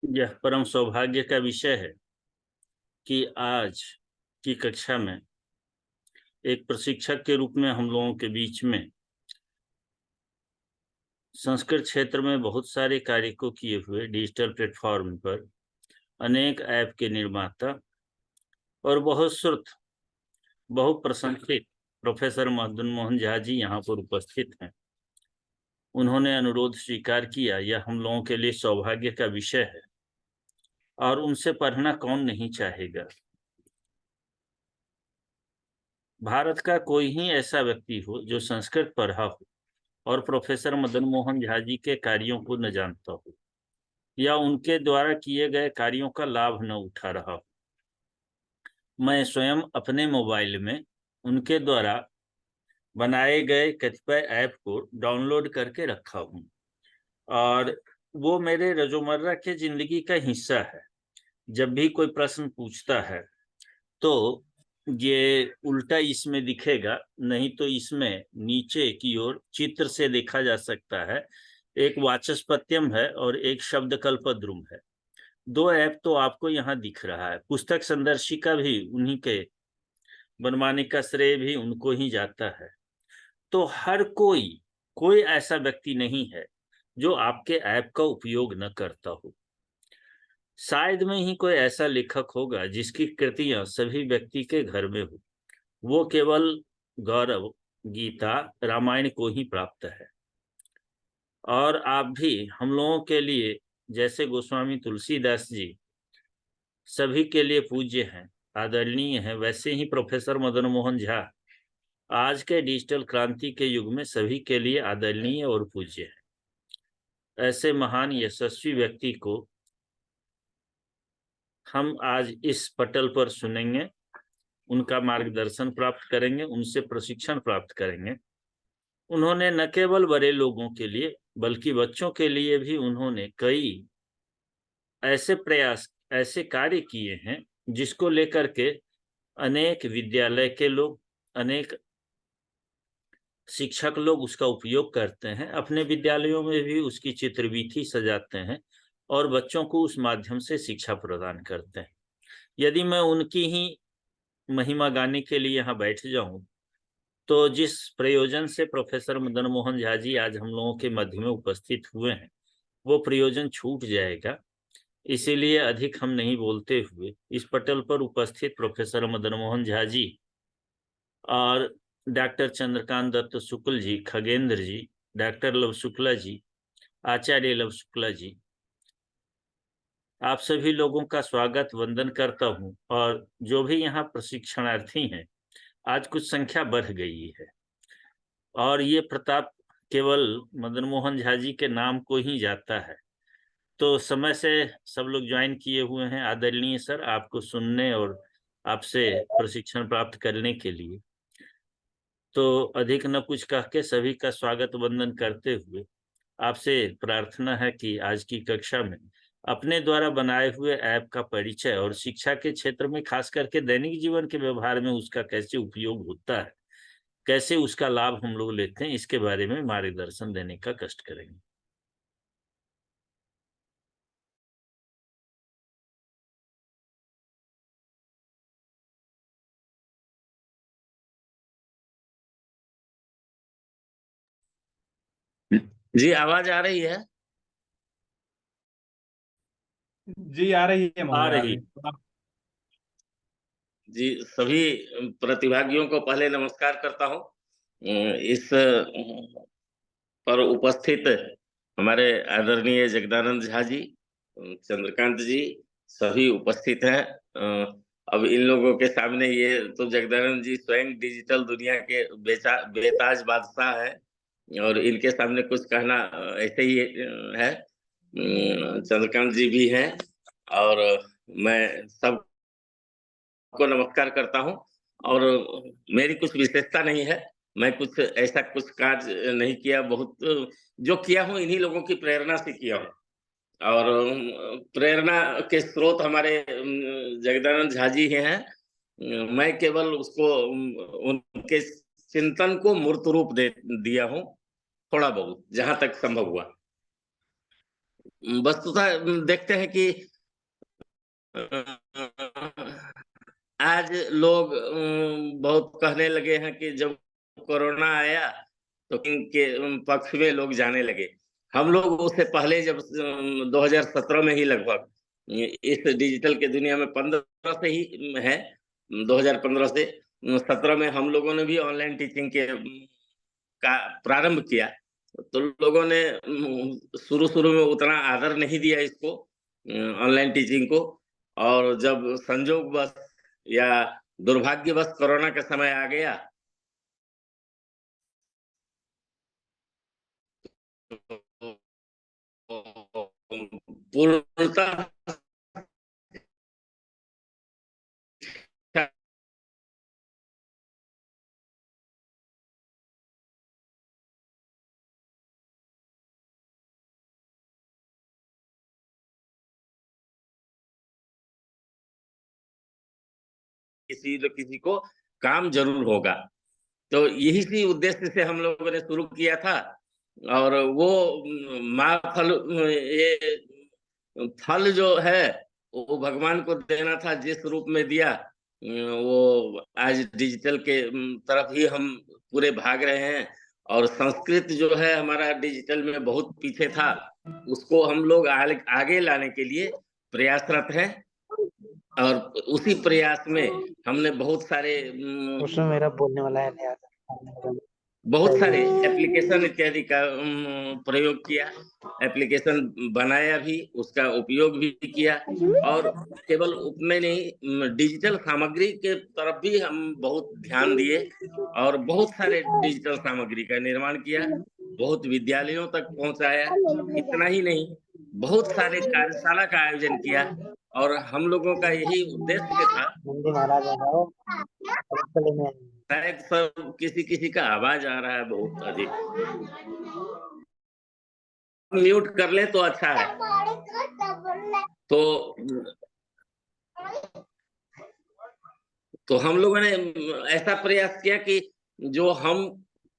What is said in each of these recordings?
यह परम सौभाग्य का विषय है कि आज की कक्षा में एक प्रशिक्षक के रूप में हम लोगों के बीच में संस्कृत क्षेत्र में बहुत सारे कार्य को किए हुए डिजिटल प्लेटफॉर्म पर अनेक ऐप के निर्माता और बहुत श्रुत बहुप्रशंसित प्रोफेसर मदन मोहन झा जी यहाँ पर उपस्थित हैं। उन्होंने अनुरोध स्वीकार किया। यह हम लोगों के लिए सौभाग्य का विषय है और उनसे पढ़ना कौन नहीं चाहेगा। भारत का कोई ही ऐसा व्यक्ति हो जो संस्कृत पढ़ा हो और प्रोफेसर मदन मोहन झा जी के कार्यों को न जानता हो या उनके द्वारा किए गए कार्यों का लाभ न उठा रहा हो। मैं स्वयं अपने मोबाइल में उनके द्वारा बनाए गए कतिपय ऐप को डाउनलोड करके रखा हूँ और वो मेरे रोजमर्रा के जिंदगी का हिस्सा है। जब भी कोई प्रश्न पूछता है तो ये उल्टा इसमें दिखेगा, नहीं तो इसमें नीचे की ओर चित्र से देखा जा सकता है। एक वाचस्पत्यम है और एक शब्दकल्पद्रुम है। दो ऐप तो आपको यहाँ दिख रहा है। पुस्तक संदर्शिका भी उन्हीं के बनवाने का श्रेय भी उनको ही जाता है। तो हर कोई ऐसा व्यक्ति नहीं है जो आपके ऐप का उपयोग न करता हो। शायद में ही कोई ऐसा लेखक होगा जिसकी कृतियां सभी व्यक्ति के घर में हो। वो केवल गौरव, गीता, रामायण को ही प्राप्त है। और आप भी हम लोगों के लिए जैसे गोस्वामी तुलसीदास जी सभी के लिए पूज्य हैं, आदरणीय हैं, वैसे ही प्रोफेसर मदन मोहन झा आज के डिजिटल क्रांति के युग में सभी के लिए आदरणीय और पूज्य है। ऐसे महान यशस्वी व्यक्ति को हम आज इस पटल पर सुनेंगे, उनका मार्गदर्शन प्राप्त करेंगे, उनसे प्रशिक्षण प्राप्त करेंगे। उन्होंने न केवल बड़े लोगों के लिए बल्कि बच्चों के लिए भी उन्होंने कई ऐसे प्रयास, ऐसे कार्य किए हैं जिसको लेकर के अनेक विद्यालय के लोग, अनेक शिक्षक लोग उसका उपयोग करते हैं। अपने विद्यालयों में भी उसकी चित्रवीथी सजाते हैं और बच्चों को उस माध्यम से शिक्षा प्रदान करते हैं। यदि मैं उनकी ही महिमा गाने के लिए यहाँ बैठ जाऊं तो जिस प्रयोजन से प्रोफेसर मदन मोहन झा जी आज हम लोगों के मध्य में उपस्थित हुए हैं वो प्रयोजन छूट जाएगा। इसीलिए अधिक हम नहीं बोलते हुए इस पटल पर उपस्थित प्रोफेसर मदन मोहन झा जी और डॉक्टर चंद्रकांत दत्त शुक्ल जी, खगेंद्र जी, डॉक्टर लव शुक्ला जी, आचार्य लव शुक्ला जी, आप सभी लोगों का स्वागत वंदन करता हूं। और जो भी यहाँ प्रशिक्षणार्थी हैं, आज कुछ संख्या बढ़ गई है और ये प्रताप केवल मदन मोहन झा जी के नाम को ही जाता है। तो समय से सब लोग ज्वाइन किए हुए हैं। आदरणीय सर, आपको सुनने और आपसे प्रशिक्षण प्राप्त करने के लिए। तो अधिक न कुछ कह के सभी का स्वागत वंदन करते हुए आपसे प्रार्थना है कि आज की कक्षा में अपने द्वारा बनाए हुए ऐप का परिचय और शिक्षा के क्षेत्र में खास करके दैनिक जीवन के व्यवहार में उसका कैसे उपयोग होता है, कैसे उसका लाभ हम लोग लेते हैं, इसके बारे में मार्गदर्शन देने का कष्ट करेंगे। जी, आवाज आ रही है? जी आ रही है आ महोदय रही। अभी। जी, सभी प्रतिभागियों को पहले नमस्कार करता हूँ। इस पर उपस्थित हमारे आदरणीय जगदानंद झा जी, चंद्रकांत जी, सभी उपस्थित हैं। अब इन लोगों के सामने ये तो जगदानंद जी स्वयं डिजिटल दुनिया के बेताज बादशाह हैं और इनके सामने कुछ कहना ऐसे ही है। चंद्रकांत जी भी हैं और मैं सबको नमस्कार करता हूँ। और मेरी कुछ विशेषता नहीं है, मैं कुछ ऐसा कुछ कार्य नहीं किया, बहुत जो किया हूँ इन्हीं लोगों की प्रेरणा से किया हूँ। और प्रेरणा के स्रोत हमारे जगदानंद झा जी ही हैं। मैं केवल उसको उनके चिंतन को मूर्त रूप दे दिया हूँ, थोड़ा बहुत जहां तक संभव हुआ। वस्तुतः देखते हैं कि आज लोग बहुत कहने लगे हैं कि जब कोरोना आया तो इनके पक्ष में लोग जाने लगे। हम लोग उससे पहले जब 2017 में ही लगभग इस डिजिटल के दुनिया में 15 से ही है, 2015 से 17 में हम लोगों ने भी ऑनलाइन टीचिंग के का प्रारंभ किया। तो लोगों ने शुरू-शुरू में उतना आदर नहीं दिया इसको, ऑनलाइन टीचिंग को, और जब संजोगवश या दुर्भाग्यवश कोरोना का समय आ गया, तो पूर्णतः किसी न किसी को काम ज़रूर होगा। तो यही सी उद्देश्य से हम लोगों ने शुरू किया था, और वो महाफल, ये फल जो है वो भगवान को देना था, जिस रूप में दिया, वो आज डिजिटल के तरफ ही हम पूरे भाग रहे हैं। और संस्कृत जो है हमारा डिजिटल में बहुत पीछे था, उसको हम लोग आगे लाने के लिए प्रयासरत हैं। और उसी प्रयास में हमने बहुत सारे उसमें मेरा बोलने वाला है नहीं आता। बहुत सारे एप्लीकेशन इत्यादि का प्रयोग किया, एप्लीकेशन बनाया भी, उसका उपयोग भी किया। और केवल उतने नहीं, डिजिटल सामग्री के तरफ भी हम बहुत ध्यान दिए और बहुत सारे डिजिटल सामग्री का निर्माण किया, बहुत विद्यालयों तक पहुंचाया। इतना ही नहीं, बहुत सारे कार्यशाला का आयोजन किया, और हम लोगों का यही उद्देश्य था। नंदी महाराज आ जाओ, शायद सब किसी का आवाज आ रहा है बहुत अधिक, म्यूट कर ले तो अच्छा है। तो हम लोगों ने ऐसा प्रयास किया कि जो हम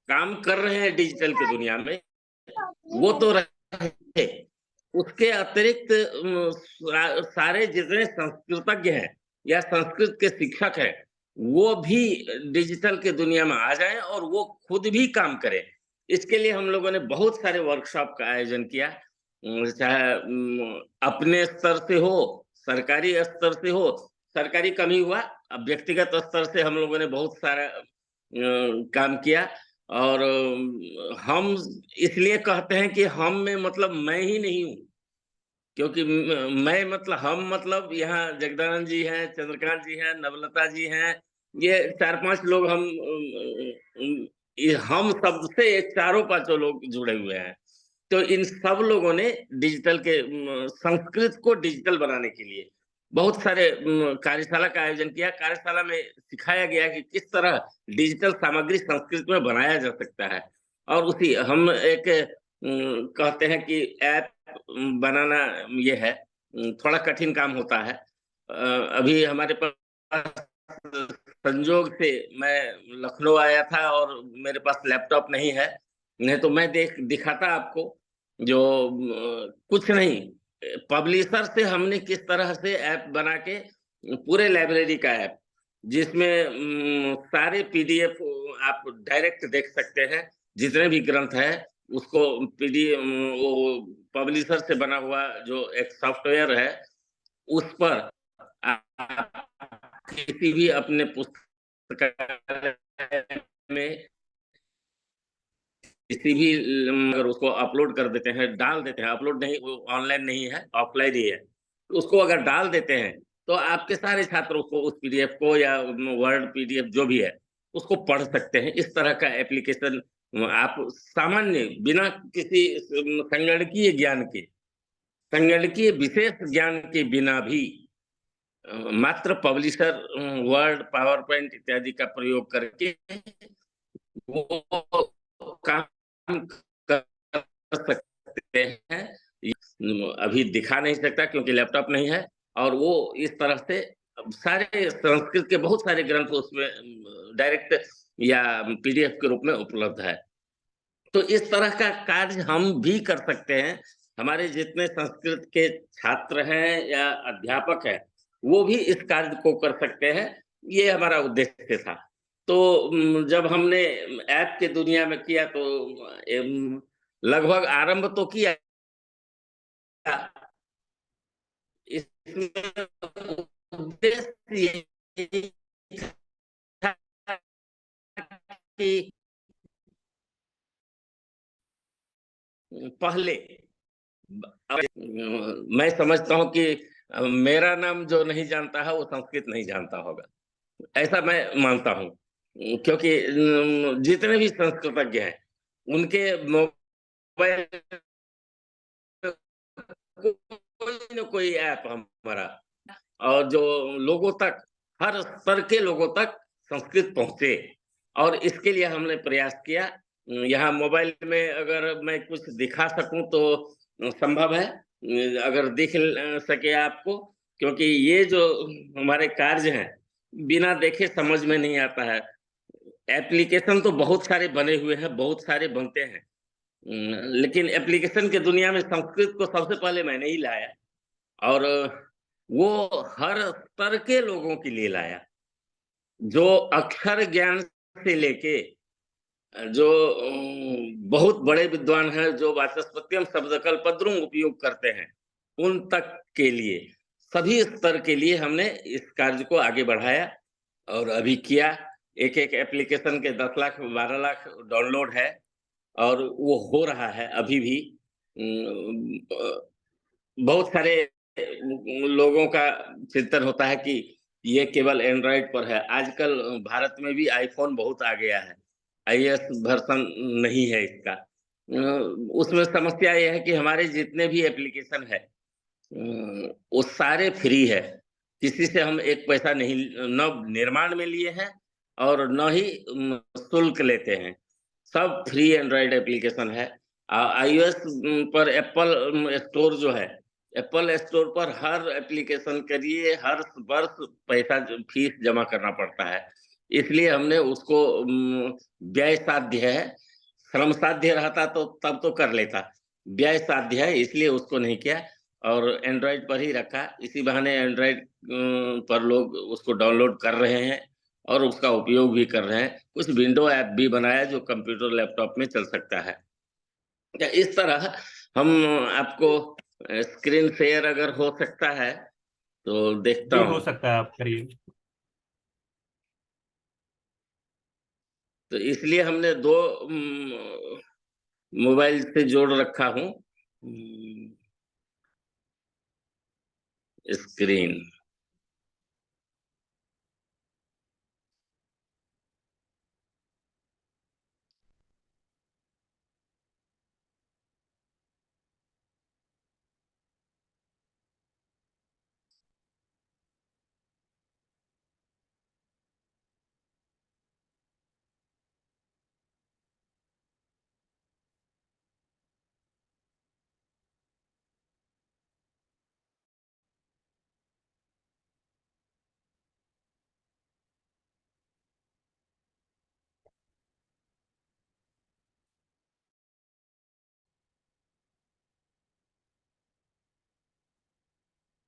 काम कर रहे हैं डिजिटल की दुनिया में, वो तो रहे, उसके अतिरिक्त सारे जितने संस्कृतज्ञ हैं या संस्कृत के शिक्षक हैं, वो भी डिजिटल के दुनिया में आ जाएं और वो खुद भी काम करें। इसके लिए हम लोगों ने बहुत सारे वर्कशॉप का आयोजन किया, चाहे अपने स्तर से हो, सरकारी स्तर से हो। सरकारी कम ही हुआ, अब व्यक्तिगत स्तर से हम लोगों ने बहुत सारा काम किया। और हम इसलिए कहते हैं कि हम में मतलब मैं ही नहीं हूँ, क्योंकि मैं मतलब हम मतलब यहाँ जगदानंद जी हैं, चंद्रकांत जी हैं, नवलता जी हैं, ये 4-5 लोग हम शब्द से ये चारों पांचों लोग जुड़े हुए हैं। तो इन सब लोगों ने डिजिटल के संस्कृत को डिजिटल बनाने के लिए बहुत सारे कार्यशाला का आयोजन किया। कार्यशाला में सिखाया गया कि किस तरह डिजिटल सामग्री संस्कृत में बनाया जा सकता है। और उसी हम एक कहते हैं कि ऐप बनाना ये है, थोड़ा कठिन काम होता है। अभी हमारे पास संजोग से मैं लखनऊ आया था और मेरे पास लैपटॉप नहीं है, नहीं तो मैं दिखाता आपको। जो कुछ नहीं, पब्लिशर से हमने किस तरह से ऐप बना के, पूरे लाइब्रेरी का ऐप, जिसमें सारे पीडीएफ आप डायरेक्ट देख सकते हैं, जितने भी ग्रंथ है उसको पीडीएफ, वो पब्लिशर से बना हुआ जो एक सॉफ्टवेयर है, उस पर आप किसी भी अपने पुस्तकालय में किसी भी अगर उसको अपलोड कर देते हैं, डाल देते हैं, अपलोड नहीं, वो ऑनलाइन नहीं है, ऑफलाइन ही है, उसको अगर डाल देते हैं तो आपके सारे छात्र उसको, उस पीडीएफ को या वर्ड पीडीएफ जो भी है, उसको पढ़ सकते हैं। इस तरह का एप्लीकेशन आप सामान्य बिना किसी संगणकीय ज्ञान के, संगणकीय विशेष ज्ञान के बिना भी मात्र पब्लिशर, वर्ड, पावर पॉइंट इत्यादि का प्रयोग करके वो काम कर सकते हैं। अभी दिखा नहीं सकता क्योंकि लैपटॉप नहीं है, और वो इस तरह से सारे संस्कृत के बहुत सारे ग्रंथ उसमें डायरेक्ट या पीडीएफ के रूप में उपलब्ध है। तो इस तरह का कार्य हम भी कर सकते हैं। हमारे जितने संस्कृत के छात्र हैं या अध्यापक हैं, वो भी इस कार्य को कर सकते हैं। ये हमारा उद्देश्य था। तो जब हमने ऐप के दुनिया में किया तो लगभग आरंभ तो किया। इसमें उद्देश्य ये था कि पहले मैं समझता हूँ कि मेरा नाम जो नहीं जानता है वो संस्कृत नहीं जानता होगा, ऐसा मैं मानता हूँ। क्योंकि जितने भी संस्कृतज्ञ हैं उनके मोबाइल कोई न कोई ऐप हमारा, और जो लोगों तक, हर स्तर के लोगों तक संस्कृत पहुंचे, और इसके लिए हमने प्रयास किया। यहाँ मोबाइल में अगर मैं कुछ दिखा सकूं तो संभव है, अगर दिख सके आपको, क्योंकि ये जो हमारे कार्य हैं बिना देखे समझ में नहीं आता है। एप्लीकेशन तो बहुत सारे बने हुए हैं, बहुत सारे बनते हैं, लेकिन एप्लीकेशन के दुनिया में संस्कृत को सबसे पहले मैंने ही लाया, और वो हर स्तर के लोगों के लिए लाया, जो अक्षर ज्ञान से लेके जो बहुत बड़े विद्वान हैं, जो वाचस्पत्यम शब्दकल्पद्रुम उपयोग करते हैं, उन तक के लिए, सभी स्तर के लिए हमने इस कार्य को आगे बढ़ाया और अभी किया। एक एक एप्लीकेशन के 10 लाख 12 लाख डाउनलोड है, और वो हो रहा है अभी भी। बहुत सारे लोगों का चिंतन होता है कि ये केवल एंड्रॉइड पर है। आजकल भारत में भी आईफोन बहुत आ गया है, आईएस वर्जन नहीं है इसका। उसमें समस्या यह है कि हमारे जितने भी एप्लीकेशन है वो सारे फ्री है, किसी से हम एक पैसा नहीं, न निर्माण में लिए हैं और न ही शुल्क लेते हैं, सब फ्री एंड्रॉइड एप्लीकेशन है। आईओएस पर एप्पल स्टोर जो है, एप्पल स्टोर पर हर एप्लीकेशन के लिए हर वर्ष पैसा फीस जमा करना पड़ता है, इसलिए हमने उसको व्यय साध्य है, श्रम साध्य रहता तो तब तो कर लेता, व्यय साध्य है इसलिए उसको नहीं किया और एंड्रॉइड पर ही रखा। इसी बहाने एंड्रॉइड पर लोग उसको डाउनलोड कर रहे हैं और उसका उपयोग भी कर रहे हैं। कुछ विंडो ऐप भी बनाया जो कंप्यूटर लैपटॉप में चल सकता है। इस तरह हम आपको स्क्रीन शेयर अगर हो सकता है तो देखता जी, हूँ। हो सकता है, आप करिए। तो इसलिए हमने दो मोबाइल से जोड़ रखा हूँ स्क्रीन।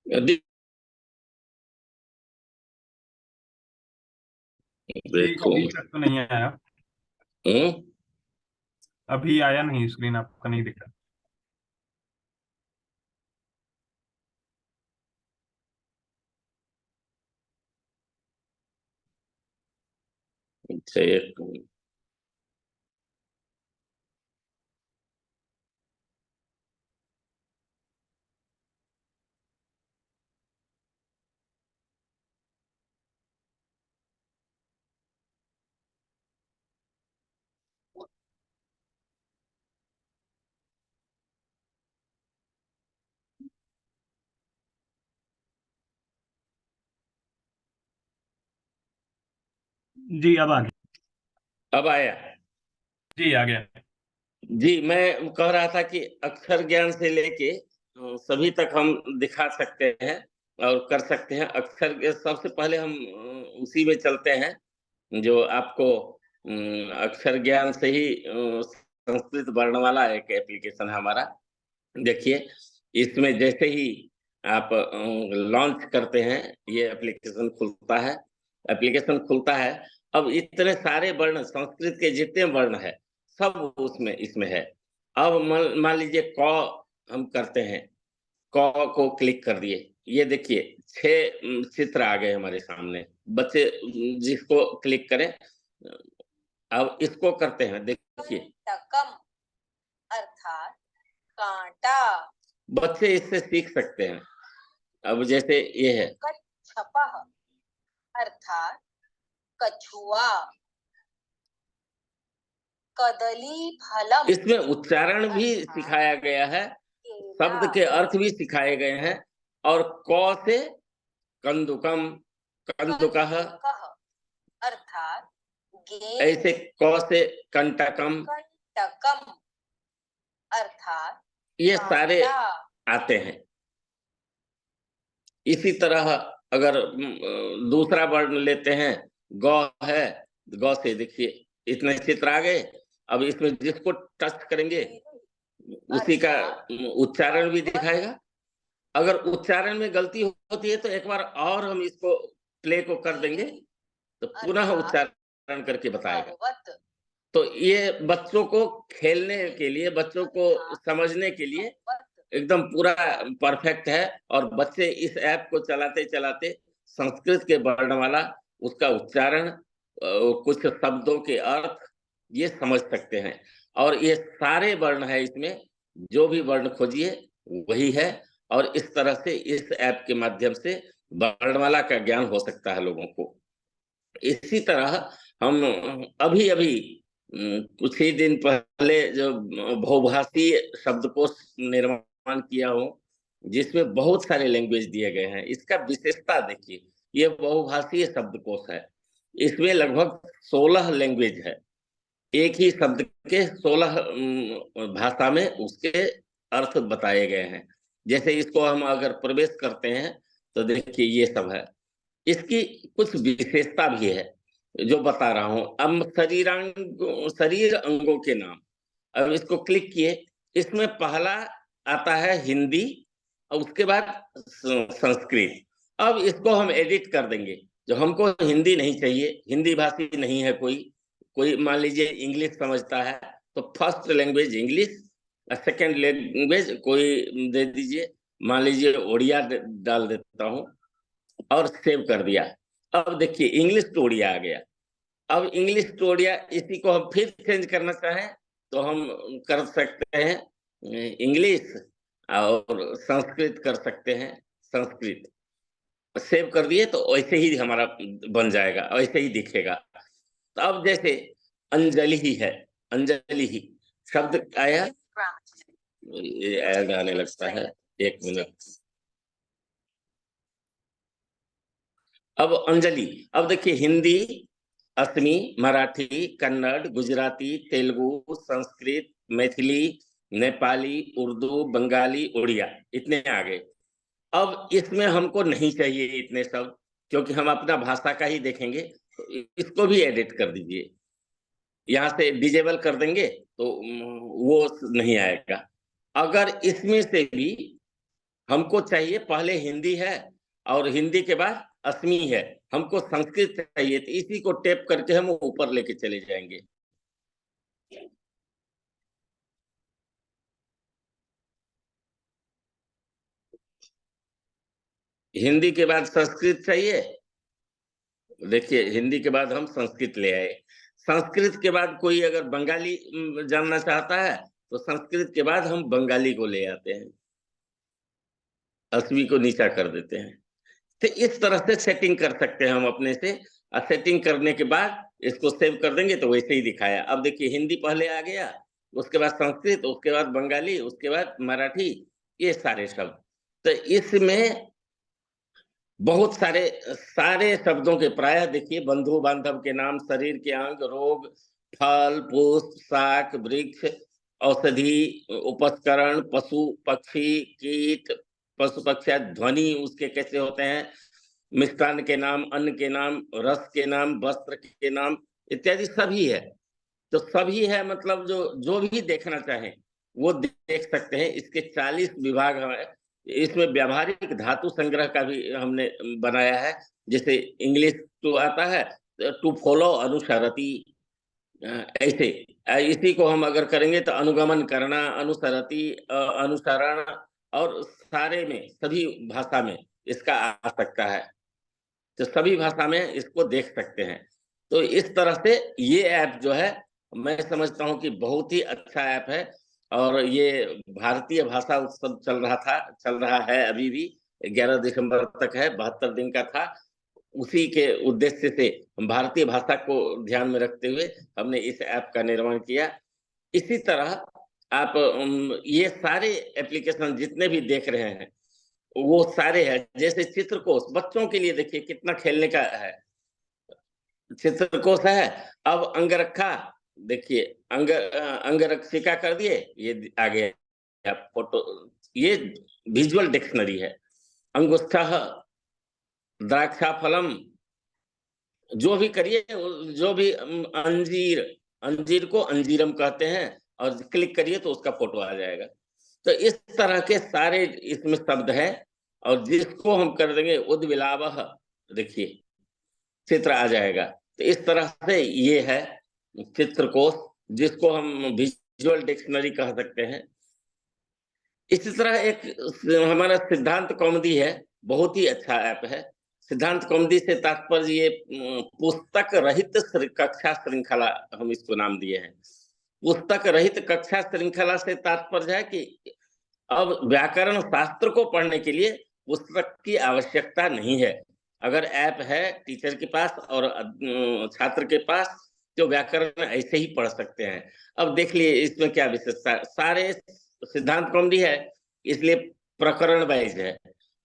अभी जी, देखो। अभी तक तो नहीं आया। हम्म अभी आया नहीं, स्क्रीन आपका नहीं दिख रहा। अच्छा, एक जी, अब आ गया। अब आया। जी, आ गया। जी, मैं कह रहा था कि अक्षर ज्ञान से लेके सभी तक हम दिखा सकते हैं और कर सकते हैं। अक्षर के सबसे पहले हम उसी में चलते हैं जो आपको अक्षर ज्ञान से ही संस्कृत वर्णमाला एक एप्लीकेशन है हमारा, देखिए, इसमें जैसे ही आप लॉन्च करते हैं, ये एप्लीकेशन खुलता है। एप्लीकेशन खुलता है, अब इतने सारे वर्ण, संस्कृत के जितने वर्ण है सब उसमें इसमें है। अब मान लीजिए क हम करते हैं, क को क्लिक कर दिए, ये देखिए 6 चित्र आ गए हमारे सामने। बच्चे जिसको क्लिक करें, अब इसको करते हैं, देखिए कंटकम अर्थात कांटा। बच्चे इससे सीख सकते हैं। अब जैसे ये है, कच्छपः अर्थात कछुआ। कदली फलम, इसमें उच्चारण भी सिखाया गया है, शब्द के अर्थ भी सिखाए गए हैं। और क से कंदुकम, कंदुकः, अर्थात गेंद। ऐसे क से कंटकम, कंटकम अर्थात ये सारे कांटा। आते हैं। इसी तरह अगर दूसरा वर्ण लेते हैं, ग है, ग से देखिए इतने चित्र आ गए। अब इसमें जिसको टच करेंगे उसी का उच्चारण भी दिखाएगा। अगर उच्चारण में गलती होती है तो एक बार और हम इसको प्ले को कर देंगे तो पुनः उच्चारण करके बताएगा। पर्वत। तो ये बच्चों को खेलने के लिए, बच्चों को समझने के लिए एकदम पूरा परफेक्ट है। और बच्चे इस ऐप को चलाते चलाते संस्कृत के वर्णमाला, उसका उच्चारण, कुछ शब्दों के अर्थ ये समझ सकते हैं। और ये सारे वर्ण है इसमें, जो भी वर्ण खोजिए वही है। और इस तरह से इस ऐप के माध्यम से वर्णमाला का ज्ञान हो सकता है लोगों को। इसी तरह हम अभी अभी कुछ ही दिन पहले जो बहुभाषीय शब्दकोश निर्माण किया हो, जिसमें बहुत सारे लैंग्वेज दिए गए हैं। इसका विशेषता देखिए, ये बहुभाषीय शब्दकोश है। इसमें लगभग 16 लैंग्वेज है। एक ही शब्द के 16 भाषा में उसके अर्थ बताए गए हैं। जैसे इसको हम अगर प्रवेश करते हैं तो देखिए ये सब है। इसकी कुछ विशेषता भी है जो बता रहा हूं। अब शरीर अंगों के नाम, अब इसको क्लिक किए, इसमें पहला आता है हिंदी और उसके बाद संस्कृत। अब इसको हम एडिट कर देंगे। जो हमको हिंदी नहीं चाहिए, हिंदी भाषी नहीं है कोई मान लीजिए इंग्लिश समझता है तो first language English, second language कोई दे दीजिए, मान लीजिए ओडिया डाल देता हूं और सेव कर दिया। अब देखिए इंग्लिश टू ओडिया आ गया। अब इंग्लिश टू ओडिया, इसी को हम फिर चेंज करना चाहें तो हम कर सकते हैं, इंग्लिश और संस्कृत कर सकते हैं, संस्कृत सेव कर दिए तो वैसे ही हमारा बन जाएगा, वैसे ही दिखेगा। तो अब जैसे अंजलि ही है, अंजलि ही शब्द आया, ये ऐड आने लगता है, 1 मिनट। अब अंजलि, अब देखिए हिंदी, असमी, मराठी, कन्नड़, गुजराती, तेलुगु, संस्कृत, मैथिली, नेपाली, उर्दू, बंगाली, उड़िया, इतने आ गए। अब इसमें हमको नहीं चाहिए इतने शब्द, क्योंकि हम अपना भाषा का ही देखेंगे। तो इसको भी एडिट कर दीजिए, यहाँ से डिजेबल कर देंगे तो वो नहीं आएगा। अगर इसमें से भी हमको चाहिए, पहले हिंदी है और हिंदी के बाद असमी है, हमको संस्कृत चाहिए, तो इसी को टैप करके हम ऊपर लेके चले जाएंगे। हिंदी के बाद संस्कृत चाहिए, देखिए हिंदी के बाद हम संस्कृत ले आए। संस्कृत के बाद कोई अगर बंगाली जानना चाहता है तो संस्कृत के बाद हम बंगाली को ले आते हैं, असमी को नीचा कर देते हैं। तो इस तरह से सेटिंग कर सकते हैं हम अपने से। सेटिंग करने के बाद इसको सेव कर देंगे तो वैसे ही दिखाया। अब देखिए हिंदी पहले आ गया, उसके बाद संस्कृत, उसके बाद बंगाली, उसके बाद मराठी, ये सारे शब्द। तो इसमें बहुत सारे शब्दों के प्रायः देखिए बंधु बांधव के नाम, शरीर के अंग, रोग, फल, पुष्प, शाक, वृक्ष, औषधि, उपकरण, पशु पक्षी, कीट, पशु पक्षी, ध्वनि उसके कैसे होते हैं, मिष्टान के नाम, अन्न के नाम, रस के नाम, वस्त्र के नाम, इत्यादि सभी है। तो सभी है मतलब जो भी देखना चाहें वो देख सकते हैं। इसके 40 विभाग हैं। इसमें व्यावहारिक धातु संग्रह का भी हमने बनाया है। जैसे इंग्लिश टू आता है, टू फॉलो, अनुसरति, ऐसे इसी को हम अगर करेंगे तो अनुगमन करना, अनुसरति, अनुसरण, और सारे में सभी भाषा में इसका आ सकता है। तो सभी भाषा में इसको देख सकते हैं। तो इस तरह से ये ऐप जो है, मैं समझता हूँ कि बहुत ही अच्छा ऐप है। और ये भारतीय भाषा उत्सव चल रहा है अभी भी, 11 दिसंबर तक है, 72 दिन का था। उसी के उद्देश्य से भारतीय भाषा को ध्यान में रखते हुए हमने इस ऐप का निर्माण किया। इसी तरह आप ये सारे एप्लीकेशन जितने भी देख रहे हैं वो सारे हैं। जैसे चित्रकोश, बच्चों के लिए देखिए कितना खेलने का है, चित्रकोश है। अब अंगरखा देखिए, अंगरक्षिका कर दिए, ये आ गया फोटो, ये विजुअल डिक्शनरी है। अंगुष्ठा, द्राक्षा फलम, जो भी करिए, जो भी अंजीर, अंजीर को अंजीरम कहते हैं, और क्लिक करिए तो उसका फोटो आ जाएगा। तो इस तरह के सारे इसमें शब्द हैं, और जिसको हम कर देंगे उद्विलावह, देखिए चित्र आ जाएगा। तो इस तरह से ये है चित्रकोश, जिसको हम विजुअल डिक्शनरी कह सकते हैं। इसी तरह एक हमारा सिद्धांत कौमुदी है, बहुत ही अच्छा ऐप है। सिद्धांत कौमुदी से तात्पर्य ये पुस्तक रहित कक्षा श्रृंखला, हम इसको नाम दिए हैं। पुस्तक रहित कक्षा श्रृंखला से तात्पर्य है कि अब व्याकरण शास्त्र को पढ़ने के लिए पुस्तक की आवश्यकता नहीं है। अगर ऐप है टीचर के पास और छात्र के पास, तो व्याकरण ऐसे ही पढ़ सकते हैं। अब देख लिए इसमें क्या विशेषता, सारे सिद्धांत कौमुदी है, इसलिए प्रकरण वाइज है,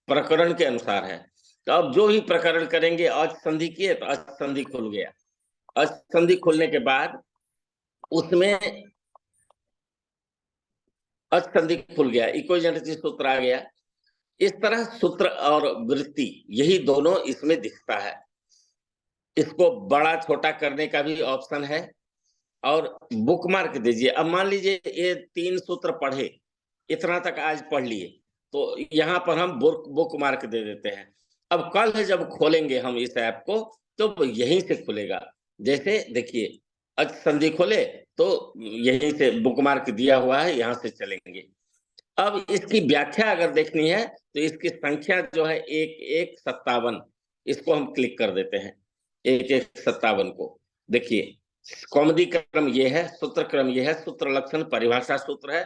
प्रकरण के अनुसार है। तो अब जो भी प्रकरण करेंगे, अच संधि किए तो अच संधि खुल गया। अच संधि खुलने के बाद उसमें अच संधि खुल गया, इक्विजेंसी सूत्र आ गया। इस तरह सूत्र और वृत्ति, यही दोनों इसमें दिखता है। इसको बड़ा छोटा करने का भी ऑप्शन है, और बुकमार्क दीजिए। अब मान लीजिए ये 3 सूत्र पढ़े, इतना तक आज पढ़ लिए, तो यहाँ पर हम बुकमार्क दे देते हैं। अब कल जब खोलेंगे हम इस ऐप को, तो यहीं से खुलेगा। जैसे देखिए, अच संधि खोले तो यहीं से बुकमार्क दिया हुआ है, यहाँ से चलेंगे। अब इसकी व्याख्या अगर देखनी है तो इसकी संख्या जो है 1157, इसको हम क्लिक कर देते हैं। 1157 को देखिए, कौमुदी क्रम ये है, सूत्र क्रम ये है, सूत्र लक्षण परिभाषा सूत्र है,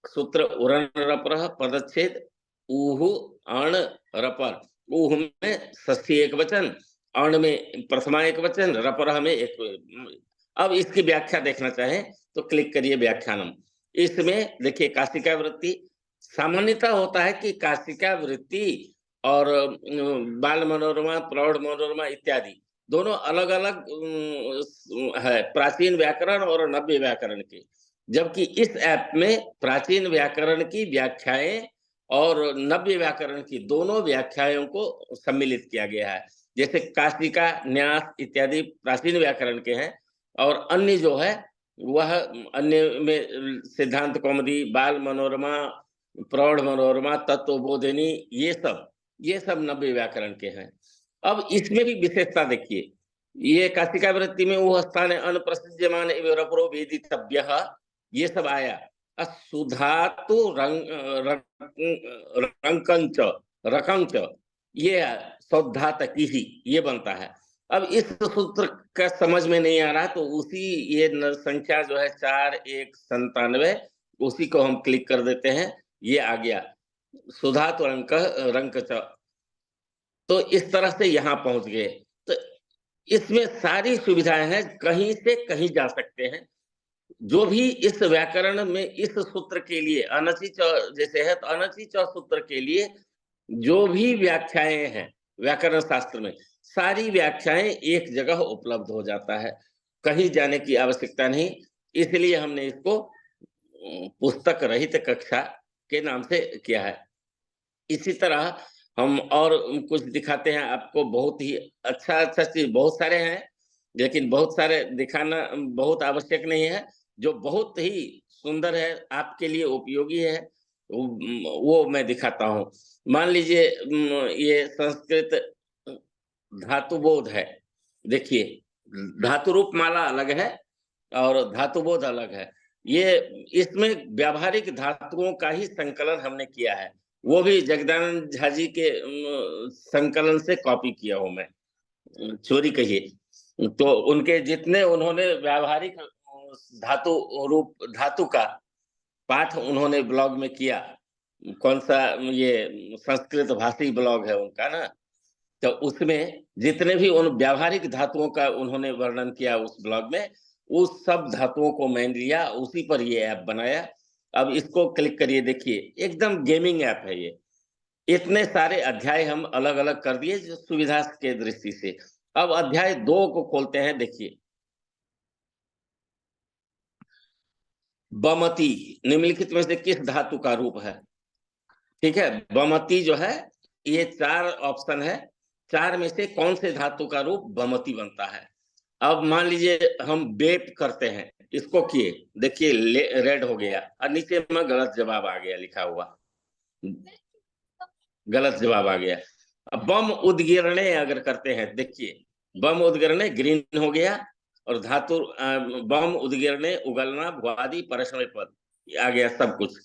सूत्र उरण रपर पदच्छेद, ऊहु अण रपर, ऊह में षष्ठी एक वचन, अण में प्रथमा एक वचन, रपर में एक। अब इसकी व्याख्या देखना चाहें तो क्लिक करिए व्याख्यानम। इसमें देखिए काशिका वृत्ति, सामान्यतः होता है कि काशिका वृत्ति और बाल मनोरमा, प्रौढ़ मनोरमा इत्यादि दोनों अलग अलग है, प्राचीन व्याकरण और नव्य व्याकरण के। जबकि इस ऐप में प्राचीन व्याकरण की व्याख्याएं और नव्य व्याकरण की दोनों व्याख्याओं को सम्मिलित किया गया है। जैसे काशिका, न्यास इत्यादि प्राचीन व्याकरण के हैं, और अन्य जो है वह अन्य में सिद्धांत कौमुदी, बाल मनोरमा, प्रौढ़ मनोरमा, तत्वबोधिनी, ये सब नव्य व्याकरण के हैं। अब इसमें भी विशेषता देखिए, ये काशिका वृत्ति में वो स्थान अनप्रसिद्यमान रपरो वेदितव्यः, ये सब आया। सुधातु रंकंच, रकंच, ये सौधातकी ही, ये बनता है। अब इस सूत्र का समझ में नहीं आ रहा, तो उसी ये संख्या जो है 4197, उसी को हम क्लिक कर देते हैं, ये आ गया सुधातु रंक। तो इस तरह से यहाँ पहुंच गए। तो इसमें सारी सुविधाएं हैं, कहीं से कहीं जा सकते हैं। जो भी इस व्याकरण में इस सूत्र के लिए अनची जैसे है, तो अनची सूत्र के लिए जो भी व्याख्याएं हैं व्याकरण शास्त्र में, सारी व्याख्याएं एक जगह उपलब्ध हो जाता है, कहीं जाने की आवश्यकता नहीं। इसलिए हमने इसको पुस्तक रहित कक्षा के नाम से किया है। इसी तरह हम और कुछ दिखाते हैं आपको, बहुत ही अच्छा चीज, बहुत सारे हैं, लेकिन बहुत सारे दिखाना बहुत आवश्यक नहीं है। जो बहुत ही सुंदर है, आपके लिए उपयोगी है, वो मैं दिखाता हूँ। मान लीजिए ये संस्कृत धातुबोध है। देखिए, धातु रूप माला अलग है और धातुबोध अलग है। ये इसमें व्यावहारिक धातुओं का ही संकलन हमने किया है, वो भी जगदानंद झा जी के संकलन से कॉपी किया हूं मैं, चोरी कहिए तो। उनके जितने उन्होंने व्यावहारिक धातु का पाठ उन्होंने ब्लॉग में किया, कौन सा ये संस्कृत भाषी ब्लॉग है उनका ना, तो उसमें जितने भी उन व्यावहारिक धातुओं का उन्होंने वर्णन किया उस ब्लॉग में, उस सब धातुओं को मैं लिया, उसी पर ये ऐप बनाया। अब इसको क्लिक करिए, देखिए एकदम गेमिंग ऐप है ये। इतने सारे अध्याय हम अलग अलग कर दिए जो सुविधा के दृष्टि से। अब अध्याय 2 को खोलते हैं। देखिए, बमती निम्नलिखित में से किस धातु का रूप है? ठीक है, बमती जो है, ये 4 ऑप्शन है, 4 में से कौन से धातु का रूप बमती बनता है? अब मान लीजिए हम बेप करते हैं, इसको किए, देखिए रेड हो गया और नीचे में गलत जवाब आ गया लिखा हुआ, गलत जवाब आ गया। अब बम उद्गिरणे अगर करते हैं, देखिए बम उद्गिरणे ग्रीन हो गया और धातु बम उद्गिरणे उगलना भुआदि परस्मय पद आ गया सब कुछ।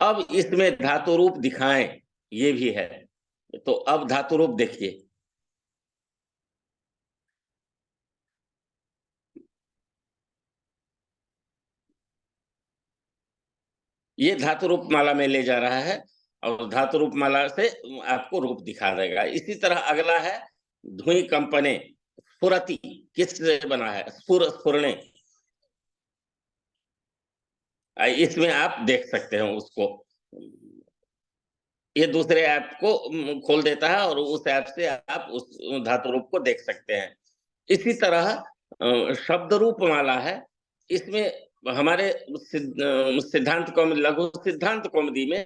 अब इसमें धातु रूप दिखाएं, ये भी है। तो अब धातु रूप देखिए, ये धातु रूप माला में ले जा रहा है और धातु रूप माला से आपको रूप दिखा देगा। इसी तरह अगला है धुई कंपने, स्फुरति किससे बना है? स्फुरणे, इसमें आप देख सकते हैं उसको। ये दूसरे ऐप को खोल देता है और उस ऐप से आप उस धातु रूप को देख सकते हैं। इसी तरह शब्द रूप माला है, इसमें हमारे सिद्धांत कौमुदी, लघु सिद्धांत कौमुदी में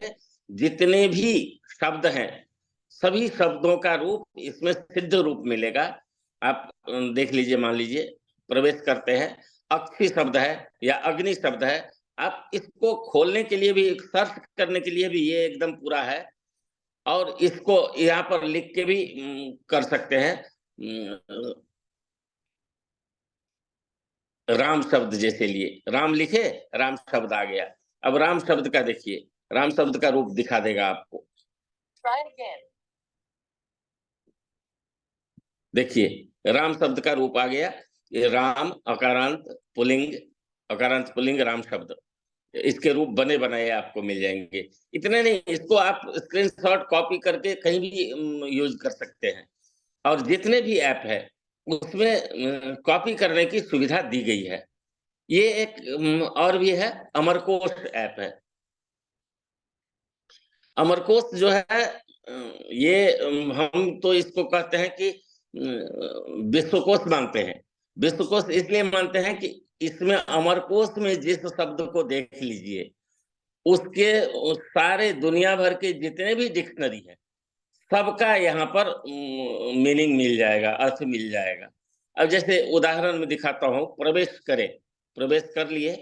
जितने भी शब्द हैं, सभी शब्दों का रूप इसमें सिद्ध रूप मिलेगा। आप देख लीजिए, मान लीजिए प्रवेश करते हैं, अक्षी शब्द है या अग्नि शब्द है, आप इसको खोलने के लिए भी, सर्च करने के लिए भी ये एकदम पूरा है। और इसको यहाँ पर लिख के भी कर सकते हैं। राम शब्द जैसे लिए, राम लिखे, राम शब्द आ गया। अब राम शब्द का देखिए, राम शब्द का रूप दिखा देगा आपको। देखिए राम शब्द का रूप आ गया, ये राम अकारांत पुल्लिंग राम शब्द, इसके रूप बने बनाए आपको मिल जाएंगे। इतने नहीं, इसको आप स्क्रीनशॉट कॉपी करके कहीं भी यूज कर सकते हैं। और जितने भी ऐप है उसमें कॉपी करने की सुविधा दी गई है। ये एक और भी है, अमरकोश ऐप है। अमरकोश जो है, ये हम तो इसको कहते हैं कि विश्वकोश मानते हैं। विश्वकोश इसलिए मानते हैं कि इसमें अमरकोश में जिस शब्द को देख लीजिए, उसके सारे दुनिया भर के जितने भी डिक्शनरी है, सबका यहाँ पर मीनिंग मिल जाएगा, अर्थ मिल जाएगा। अब जैसे उदाहरण में दिखाता हूँ, प्रवेश करें, प्रवेश कर लिए।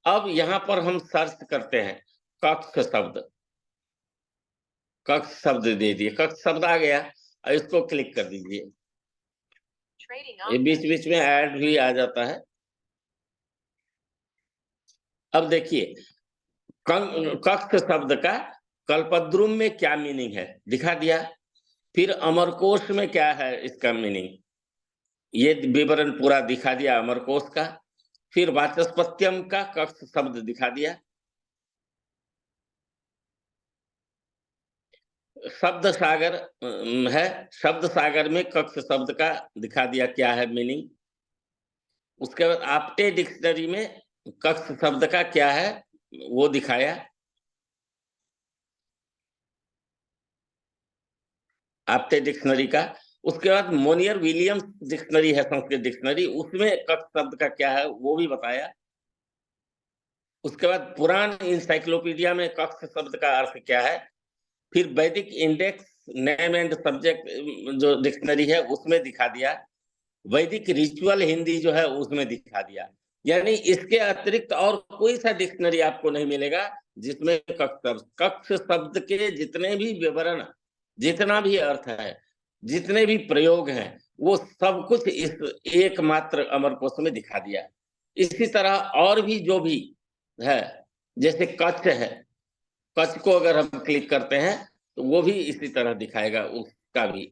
अब यहाँ पर हम सर्च करते हैं कक्ष शब्द, कक्ष शब्द दे दिए, कक्ष शब्द आ गया, और इसको क्लिक कर दीजिए। ये बीच बीच में ऐड भी आ जाता है। अब देखिए कक्ष शब्द का कल्पद्रुम में क्या मीनिंग है दिखा दिया। फिर अमरकोश में क्या है इसका मीनिंग, ये विवरण पूरा दिखा दिया अमरकोश का। फिर वाचस्पत्यम का कक्ष शब्द दिखा दिया। शब्द सागर है, शब्द सागर में कक्ष शब्द का दिखा दिया क्या है मीनिंग। उसके बाद आपटे डिक्शनरी में कक्ष शब्द का क्या है वो दिखाया। आपटे डिक्शनरी का। उसके बाद मोनियर विलियम्स डिक्शनरी है, संस्कृत डिक्शनरी, उसमें कक्ष शब्द का क्या है वो भी बताया। उसके बाद पुराण इंसाइक्लोपीडिया में कक्ष शब्द का अर्थ क्या है। फिर वैदिक इंडेक्स नेम एंड सब्जेक्ट जो डिक्शनरी है उसमें दिखा दिया। वैदिक रिचुअल हिंदी जो है उसमें दिखा दिया। यानी इसके अतिरिक्त और कोई सा डिक्शनरी आपको नहीं मिलेगा जिसमें कक्ष शब्द के जितने भी विवरण, जितना भी अर्थ है, जितने भी प्रयोग हैं, वो सब कुछ इस एकमात्र अमरकोश में दिखा दिया। इसी तरह और भी जो भी है, जैसे कच्छ है, कच्छ को अगर हम क्लिक करते हैं तो वो भी इसी तरह दिखाएगा उसका भी।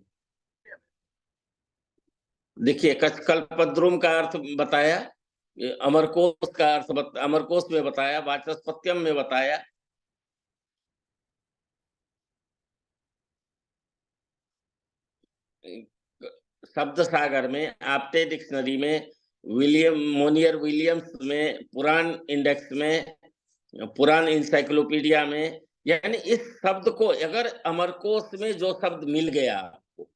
देखिए, कच्छ कल्पद्रुम का अर्थ बताया, अमरकोश का अर्थ अमरकोश में बताया, वाचस्पत्यम में बताया। शब्द सागर में, आपटे डिक्शनरी में, मोनियर विलियम्स में, पुराण इंडेक्स में, पुराण इंसाइक्लोपीडिया में, यानी इस शब्द को अगर अमरकोश में जो शब्द मिल गया आपको,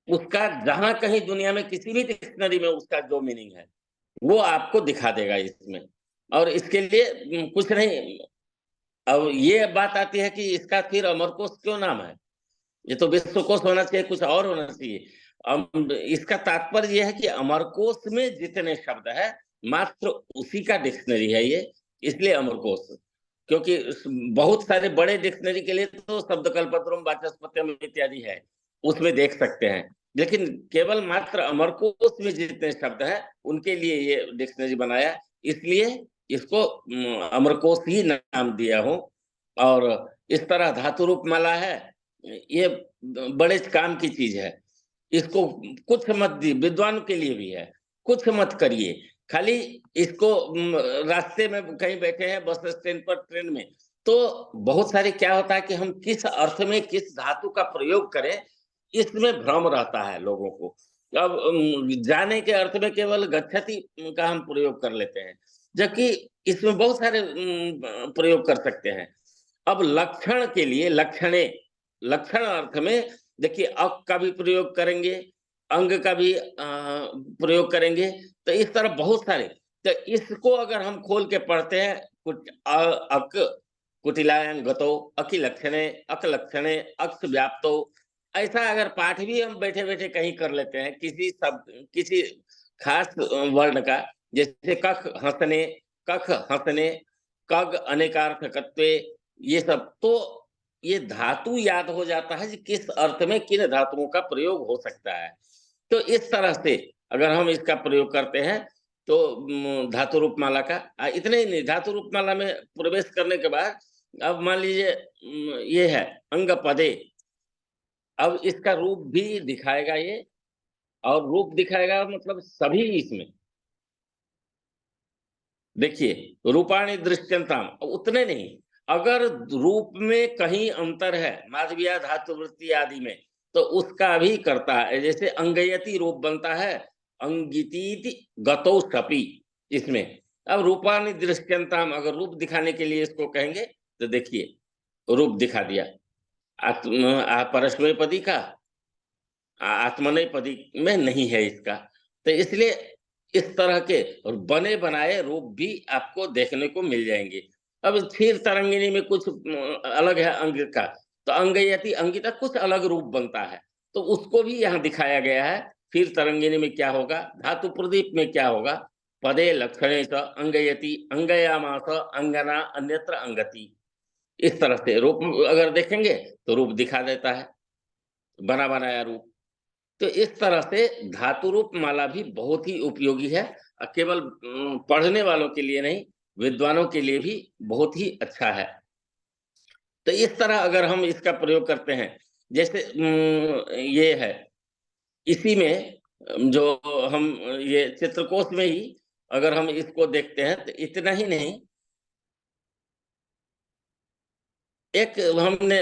उसका जहां कहीं दुनिया में किसी भी डिक्शनरी में उसका जो मीनिंग है वो आपको दिखा देगा इसमें। और इसके लिए कुछ नहीं, अब ये बात आती है कि इसका फिर अमरकोश क्यों नाम है? ये तो विश्वकोश होना चाहिए, कुछ और होना चाहिए। इसका तात्पर्य यह है कि अमरकोश में जितने शब्द है मात्र उसी का डिक्शनरी है ये, इसलिए अमरकोश। क्योंकि बहुत सारे बड़े डिक्शनरी के लिए तो शब्द कल्पद्रुम, वाचस्पत्यम इत्यादि है, उसमें देख सकते हैं, लेकिन केवल मात्र अमरकोश में जितने शब्द है उनके लिए ये डिक्शनरी बनाया, इसलिए इसको अमरकोश ही नाम दिया हूं। और इस तरह धातु रूप माला है, ये बड़े काम की चीज है। इसको कुछ मत दी, विद्वान के लिए भी है, कुछ मत करिए, खाली इसको रास्ते में कहीं बैठे हैं, बस स्टैंड पर, ट्रेन में, तो बहुत सारे क्या होता है कि हम किस अर्थ में किस धातु का प्रयोग करें, इसमें भ्रम रहता है लोगों को। अब जाने के अर्थ में केवल गच्छति का हम प्रयोग कर लेते हैं, जबकि इसमें बहुत सारे प्रयोग कर सकते हैं। अब लक्षण के लिए, लक्षण अर्थ में देखिए, अक का भी प्रयोग करेंगे, अंग का भी प्रयोग करेंगे, तो इस तरह बहुत सारे। तो इसको अगर हम खोल के पढ़ते हैं, अक कुटिलायन गतो, अकि लक्षणे, अक लक्षणे, अक्ष व्याप्तो, ऐसा अगर पाठ भी हम बैठे बैठे कहीं कर लेते हैं किसी शब्द, किसी खास वर्ण का, जैसे कख हंसने, कख हंसने, कग अनेकार्थकत्वे, ये सब, तो ये धातु याद हो जाता है कि किस अर्थ में किन धातुओं का प्रयोग हो सकता है। तो इस तरह से अगर हम इसका प्रयोग करते हैं तो धातु रूप माला का इतने ही नहीं, धातु रूप माला में प्रवेश करने के बाद अब मान लीजिए ये है अंग पदे, अब इसका रूप भी दिखाएगा ये, और रूप दिखाएगा मतलब सभी इसमें। देखिए, रूपाणी दृश्यंताम, उतने नहीं, अगर रूप में कहीं अंतर है माधविया धातु वृत्ति आदि में, तो उसका भी करता है। जैसे अंगयति रूप बनता है, अंगिति गतो शपी, इसमें अब रूपाणी दृश्यंताम, अगर रूप दिखाने के लिए इसको कहेंगे तो देखिए रूप दिखा दिया, परस्मैपदी का, आत्मनेपदी में नहीं है इसका। तो इसलिए इस तरह के और बने बनाए रूप भी आपको देखने को मिल जाएंगे। अब क्षीर तरंगिणी में कुछ अलग है अंग का, तो अंगयति, अंगिता कुछ अलग रूप बनता है, तो उसको भी यहाँ दिखाया गया है। फिर तरंगिणी में क्या होगा, धातु प्रदीप में क्या होगा, पदे लक्षणे च अंगयति, अंगयामास अंगना अन्यत्र अंगति, इस तरह से रूप अगर देखेंगे तो रूप दिखा देता है, बना बनाया रूप। तो इस तरह से धातु रूप माला भी बहुत ही उपयोगी है, केवल पढ़ने वालों के लिए नहीं, विद्वानों के लिए भी बहुत ही अच्छा है। तो इस तरह अगर हम इसका प्रयोग करते हैं, जैसे ये है, इसी में जो हम ये चित्रकोश में ही अगर हम इसको देखते हैं तो इतना ही नहीं, एक हमने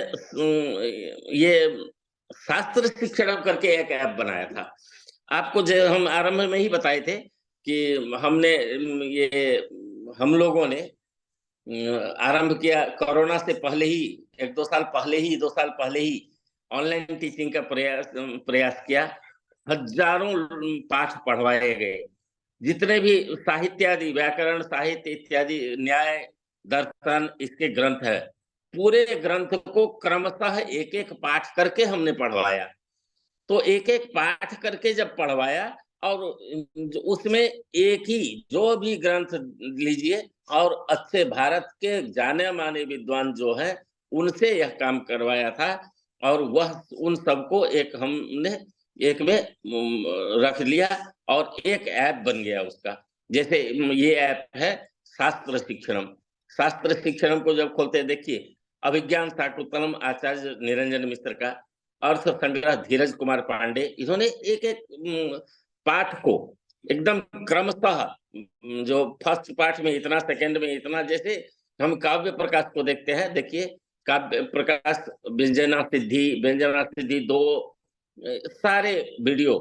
ये शास्त्र शिक्षण करके एक ऐप बनाया था, आपको जो हम आरंभ में ही बताए थे कि हमने ये, हम लोगों ने आरंभ किया कोरोना से पहले ही, 2 साल पहले ही ऑनलाइन टीचिंग का प्रयास किया। हजारों पाठ पढ़वाए गए, जितने भी साहित्य आदि, व्याकरण साहित्य इत्यादि, न्याय दर्शन, इसके ग्रंथ है, पूरे ग्रंथ को क्रमशः एक एक पाठ करके हमने पढ़वाया। तो एक एक पाठ करके जब पढ़वाया और उसमें एक ही जो भी ग्रंथ लीजिए और अच्छे भारत के जाने माने विद्वान जो है उनसे यह काम करवाया था, और वह उन सबको हमने एक में रख लिया और एक ऐप बन गया उसका। जैसे ये ऐप है शास्त्र शिक्षणम। शास्त्र शिक्षणम को जब खोलते हैं, देखिए अभिज्ञान शाकुंतलम आचार्य निरंजन मिश्र का, अर्थ संग्रह धीरज कुमार पांडे, इन्होंने एक एक पाठ को एकदम क्रमशः, जो फर्स्ट पाठ में इतना, सेकंड में इतना, जैसे हम काव्य प्रकाश को देखते हैं, देखिए काव्य प्रकाश व्यंजना सिद्धि 2 सारे वीडियो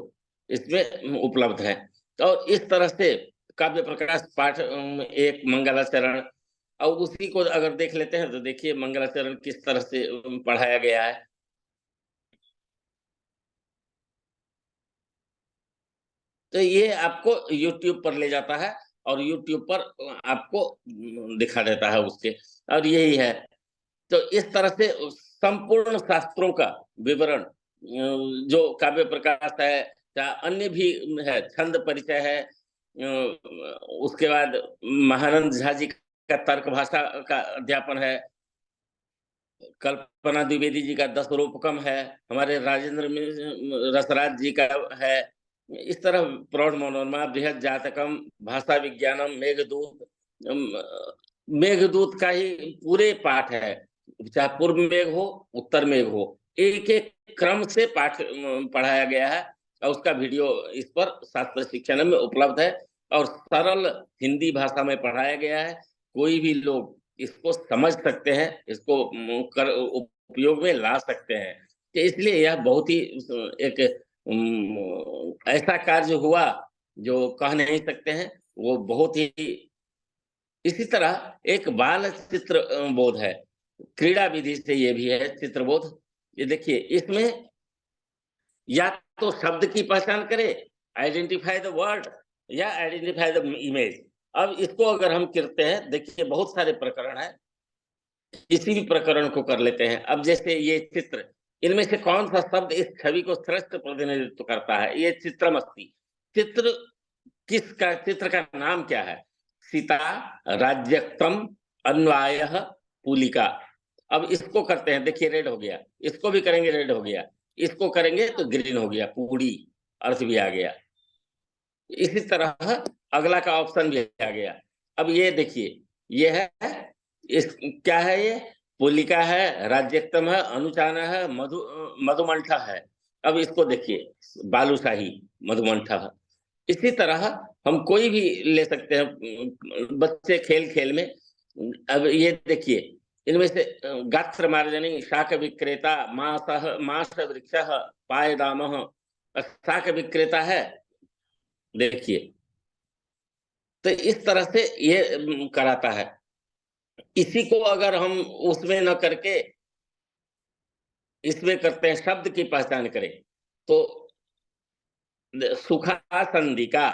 इसमें उपलब्ध है। और इस तरह से काव्य प्रकाश पाठ एक मंगलाचरण, और उसी को अगर देख लेते हैं तो देखिए मंगलाचरण किस तरह से पढ़ाया गया है। तो ये आपको YouTube पर ले जाता है और YouTube पर आपको दिखा देता है उसके, और यही है। तो इस तरह से संपूर्ण शास्त्रों का विवरण जो काव्य प्रकाश है या अन्य भी है, छंद परिचय है, उसके बाद महानंद झा जी का तर्क भाषा का अध्यापन है, कल्पना द्विवेदी जी का 10 रूपकम है, हमारे राजेंद्र रसराज जी का है, इस तरह प्रौढ़ मनोरमा, बृहद जातकम, भाषा विज्ञानम, मेघदूत का ही पूरे पाठ है, चाहे पूर्व मेघ हो उत्तर मेघ हो, एक एक क्रम से पाठ पढ़ाया गया है, और उसका वीडियो इस पर शास्त्र शिक्षण में उपलब्ध है और सरल हिंदी भाषा में पढ़ाया गया है। कोई भी लोग इसको समझ सकते हैं, इसको उपयोग में ला सकते हैं। तो इसलिए यह बहुत ही एक ऐसा कार्य हुआ जो कह नहीं सकते हैं, वो बहुत ही। इसी तरह एक बाल चित्र बोध है, क्रीड़ा विधि से ये भी है चित्रबोध। ये देखिए इसमें या तो शब्द की पहचान करे, आइडेंटिफाई द वर्ड, या आइडेंटिफाई द इमेज। अब इसको अगर हम करते हैं, देखिए बहुत सारे प्रकरण है, किसी भी प्रकरण को कर लेते हैं। अब जैसे ये चित्र, इनमें से कौन सा शब्द इस छवि को श्रेष्ठ प्रतिनिधित्व करता है? ये चित्रमस्ति। चित्र किसका, चित्र का नाम क्या है? सीता, राज्यक्रम, अन्वायः, पुलिका। अब इसको करते हैं, देखिए रेड हो गया, इसको भी करेंगे रेड हो गया, इसको करेंगे तो ग्रीन हो गया, पूरी अर्थ भी आ गया। इसी तरह अगला का ऑप्शन भी आ गया। अब ये देखिए, ये है इस क्या है, ये पुलिका है, राज्यक्रम है, अनुचाना है, मधुमंठा है। अब इसको देखिए, बालूशाही, मधुमंठा। इसी तरह हम कोई भी ले सकते हैं, बच्चे खेल खेल में। अब ये देखिए, इनमें से गात्र मार्जनी, शाक विक्रेता, मास वृक्ष, पायदामः, शाक विक्रेता है, देखिए। तो इस तरह से ये कराता है। इसी को अगर हम उसमें न करके इसमें करते हैं, शब्द की पहचान करें, तो सुखा संधि का।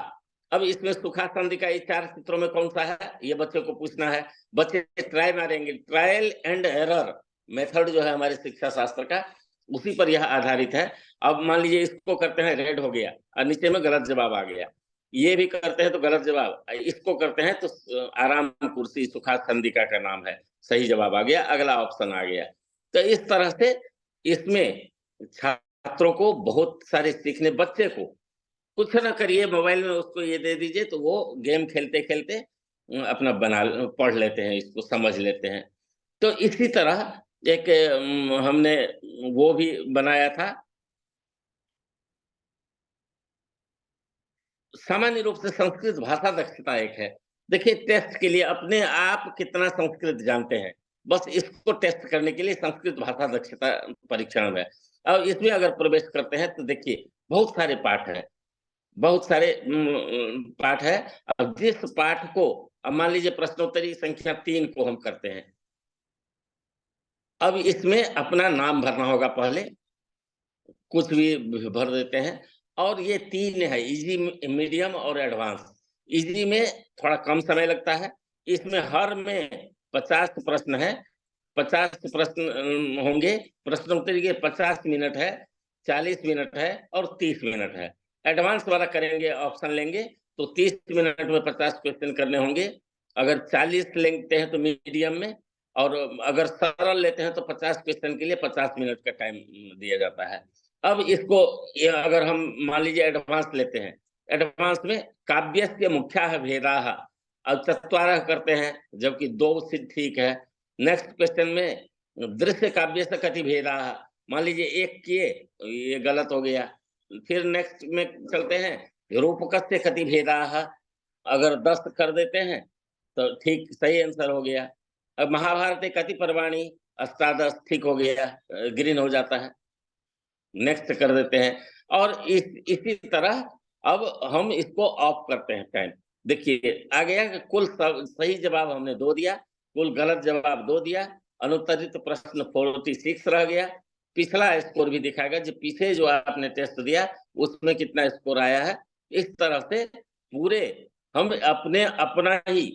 अब इसमें सुखा संधि का 4 चित्रों में कौन सा है, ये बच्चों को पूछना है। बच्चे ट्राई मारेंगे, ट्रायल एंड एरर मेथड जो है हमारे शिक्षा शास्त्र का, उसी पर यह आधारित है। अब मान लीजिए इसको करते हैं, रेड हो गया और नीचे में गलत जवाब आ गया। ये भी करते हैं तो गलत जवाब, इसको करते हैं तो आराम कुर्सी, सुखा संधिका का नाम है, सही जवाब आ गया, अगला ऑप्शन आ गया। तो इस तरह से इसमें छात्रों को बहुत सारे सीखने, बच्चे को कुछ ना करिए, मोबाइल में उसको ये दे दीजिए तो वो गेम खेलते खेलते अपना पढ़ लेते हैं, इसको समझ लेते हैं। तो इसी तरह एक हमने वो भी बनाया था, सामान्य रूप से संस्कृत भाषा दक्षता एक है। देखिए टेस्ट के लिए अपने आप कितना संस्कृत जानते हैं, बस इसको टेस्ट करने के लिए संस्कृत भाषा दक्षता परीक्षण है। और इसमें अगर प्रवेश करते हैं तो देखिए बहुत सारे पाठ हैं, बहुत सारे पाठ है। अब जिस पाठ को, अब मान लीजिए प्रश्नोत्तरी संख्या 3 को हम करते हैं, अब इसमें अपना नाम भरना होगा, पहले कुछ भी भर देते हैं। और ये 3 है, इजी, मीडियम और एडवांस। इजी में थोड़ा कम समय लगता है, इसमें हर में 50 प्रश्न है, 50 प्रश्न होंगे। प्रश्नोत्तरी के 50 मिनट है, 40 मिनट है और 30 मिनट है। एडवांस वाला करेंगे, ऑप्शन लेंगे तो 30 मिनट में 50 क्वेश्चन करने होंगे। अगर 40 लेते हैं तो मीडियम में, और अगर सरल लेते हैं तो 50 क्वेश्चन के लिए 50 मिनट का टाइम दिया जाता है। अब इसको अगर हम मान लीजिए एडवांस लेते हैं, एडवांस में काव्यस्य मुख्याः भेदाः, अब चत्वारः करते हैं जबकि 2 से ठीक है। नेक्स्ट क्वेश्चन में दृश्य काव्यस्य कति भेदाः, मान लीजिए 1 किए, ये गलत हो गया। फिर नेक्स्ट में चलते हैं, रूपकस्य कति भेदाः, अगर 10 कर देते हैं तो ठीक सही आंसर हो गया। अब महाभारत कति पर्वाणि, अष्टादश ठीक हो गया, ग्रीन हो जाता है। नेक्स्ट कर देते हैं, और इसी तरह अब हम इसको ऑफ करते हैं टाइम। देखिए आ गया कि कुल सही जवाब हमने 2 दिया, कुल गलत जवाब 2 दिया, अनुत्तरित प्रश्न 46 रह गया। पिछला स्कोर भी दिखाएगा, जो पीछे जो आपने टेस्ट दिया उसमें कितना स्कोर आया है। इस तरह से पूरे हम अपना ही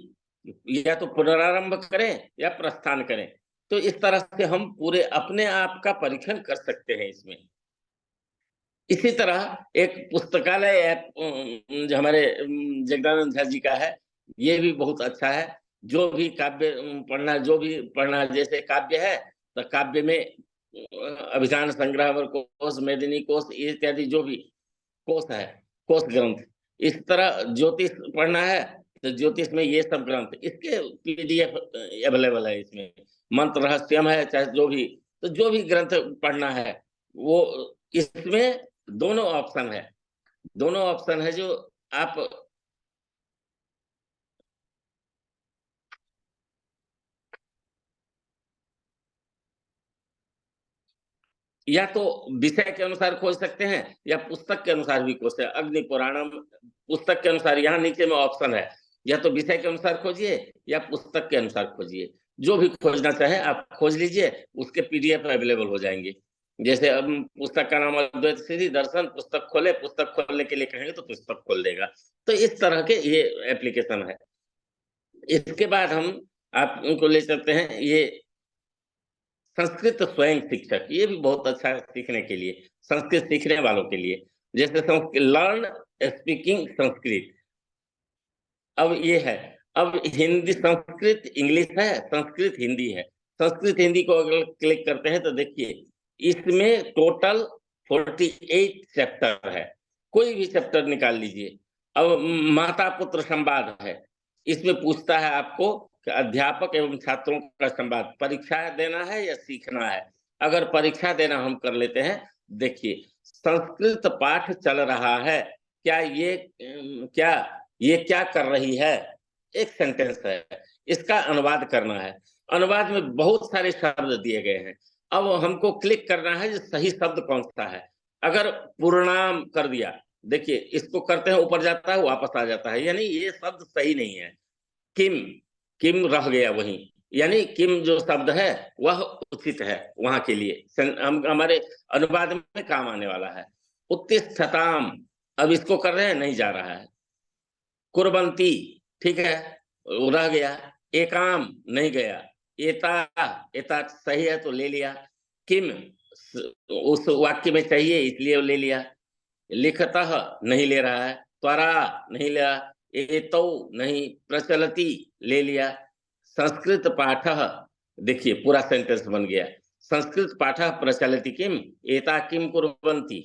या तो पुनरारंभ करें या प्रस्थान करें, तो इस तरह से हम पूरे अपने आप का परीक्षण कर सकते हैं इसमें। इसी तरह एक पुस्तकालय ऐप जो हमारे जगदानंद झा जी का है, ये भी बहुत अच्छा है। जो भी काव्य पढ़ना, जो भी पढ़ना, जैसे काव्य है तो काव्य में अभिधान संग्रह, अमर कोश, मेदिनी कोश इत्यादि जो भी कोश है, कोश ग्रंथ। इस तरह ज्योतिष पढ़ना है तो ज्योतिष में ये सब ग्रंथ, इसके PDF अवेलेबल है। इसमें मंत्र रहस्यम है, चाहे जो भी, तो जो भी ग्रंथ पढ़ना है वो इसमें दोनों ऑप्शन है, दोनों ऑप्शन है जो आप या तो विषय के अनुसार खोज सकते हैं या पुस्तक के अनुसार भी खोज सकते हैं। अग्नि पुराणम पुस्तक के अनुसार, यहाँ नीचे में ऑप्शन है, या तो विषय के अनुसार खोजिए या पुस्तक के अनुसार खोजिए। जो भी खोजना चाहे आप खोज लीजिए, उसके PDF अवेलेबल हो जाएंगे। जैसे अब पुस्तक का नाम अद्वैत सिद्धि दर्शन, पुस्तक खोले, पुस्तक खोलने के लिए कहेंगे तो पुस्तक खोल देगा। तो इस तरह के ये एप्लीकेशन है। इसके बाद हम आप उनको ले चलते हैं, ये संस्कृत स्वयं शिक्षक, ये भी बहुत अच्छा है सीखने के लिए, संस्कृत सीखने वालों के लिए। जैसे लर्न स्पीकिंग संस्कृत, अब ये है। अब हिंदी संस्कृत इंग्लिश है, संस्कृत हिंदी है। संस्कृत हिंदी को अगर क्लिक करते हैं तो देखिए इसमें टोटल 48 चैप्टर है। कोई भी चैप्टर निकाल लीजिए। अब माता पुत्र संवाद है, इसमें पूछता है आपको कि अध्यापक एवं छात्रों का संवाद, परीक्षा देना है या सीखना है। अगर परीक्षा देना हम कर लेते हैं, देखिए संस्कृत पाठ चल रहा है, क्या ये क्या कर रही है, एक सेंटेंस है, इसका अनुवाद करना है। अनुवाद में बहुत सारे शब्द दिए गए हैं। अब हमको क्लिक करना है जो सही शब्द कौन सा है। अगर पूर्णाम कर दिया, देखिए इसको करते हैं ऊपर जाता है वापस आ जाता है, यानी ये शब्द सही नहीं है। किम रह गया वहीं, यानी किम जो शब्द है वह उचित है वहां के लिए, हम हमारे अनुवाद में काम आने वाला है। उत्तिष्ठताम, अब इसको कर रहे हैं, नहीं जा रहा है। कुर्वन्ति, ठीक है, वो रह गया। एकाम नहीं गया। एता सही है तो ले लिया। किम उस वाक्य में चाहिए इसलिए ले लिया। लिखतः नहीं ले रहा है। त्वरा नहीं लिया। एतौ नहीं। प्रचलति ले लिया। संस्कृत पाठः, देखिए पूरा सेंटेंस बन गया। संस्कृत पाठः प्रचलति किम, एता किम कुर्वन्ति।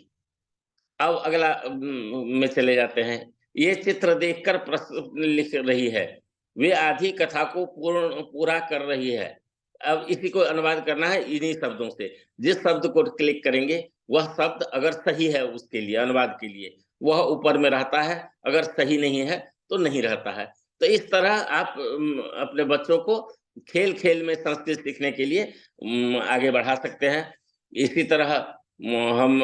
अब अगला में चले जाते हैं। ये चित्र देखकर प्रश्न लिख रही है, वे आधी कथा को पूरा कर रही है। अब इसी को अनुवाद करना है इन्हीं शब्दों से। जिस शब्द को क्लिक करेंगे वह शब्द अगर सही है उसके लिए, अनुवाद के लिए, वह ऊपर में रहता है, अगर सही नहीं है तो नहीं रहता है। तो इस तरह आप अपने बच्चों को खेल खेल में संस्कृत सीखने के लिए आगे बढ़ा सकते हैं। इसी तरह हम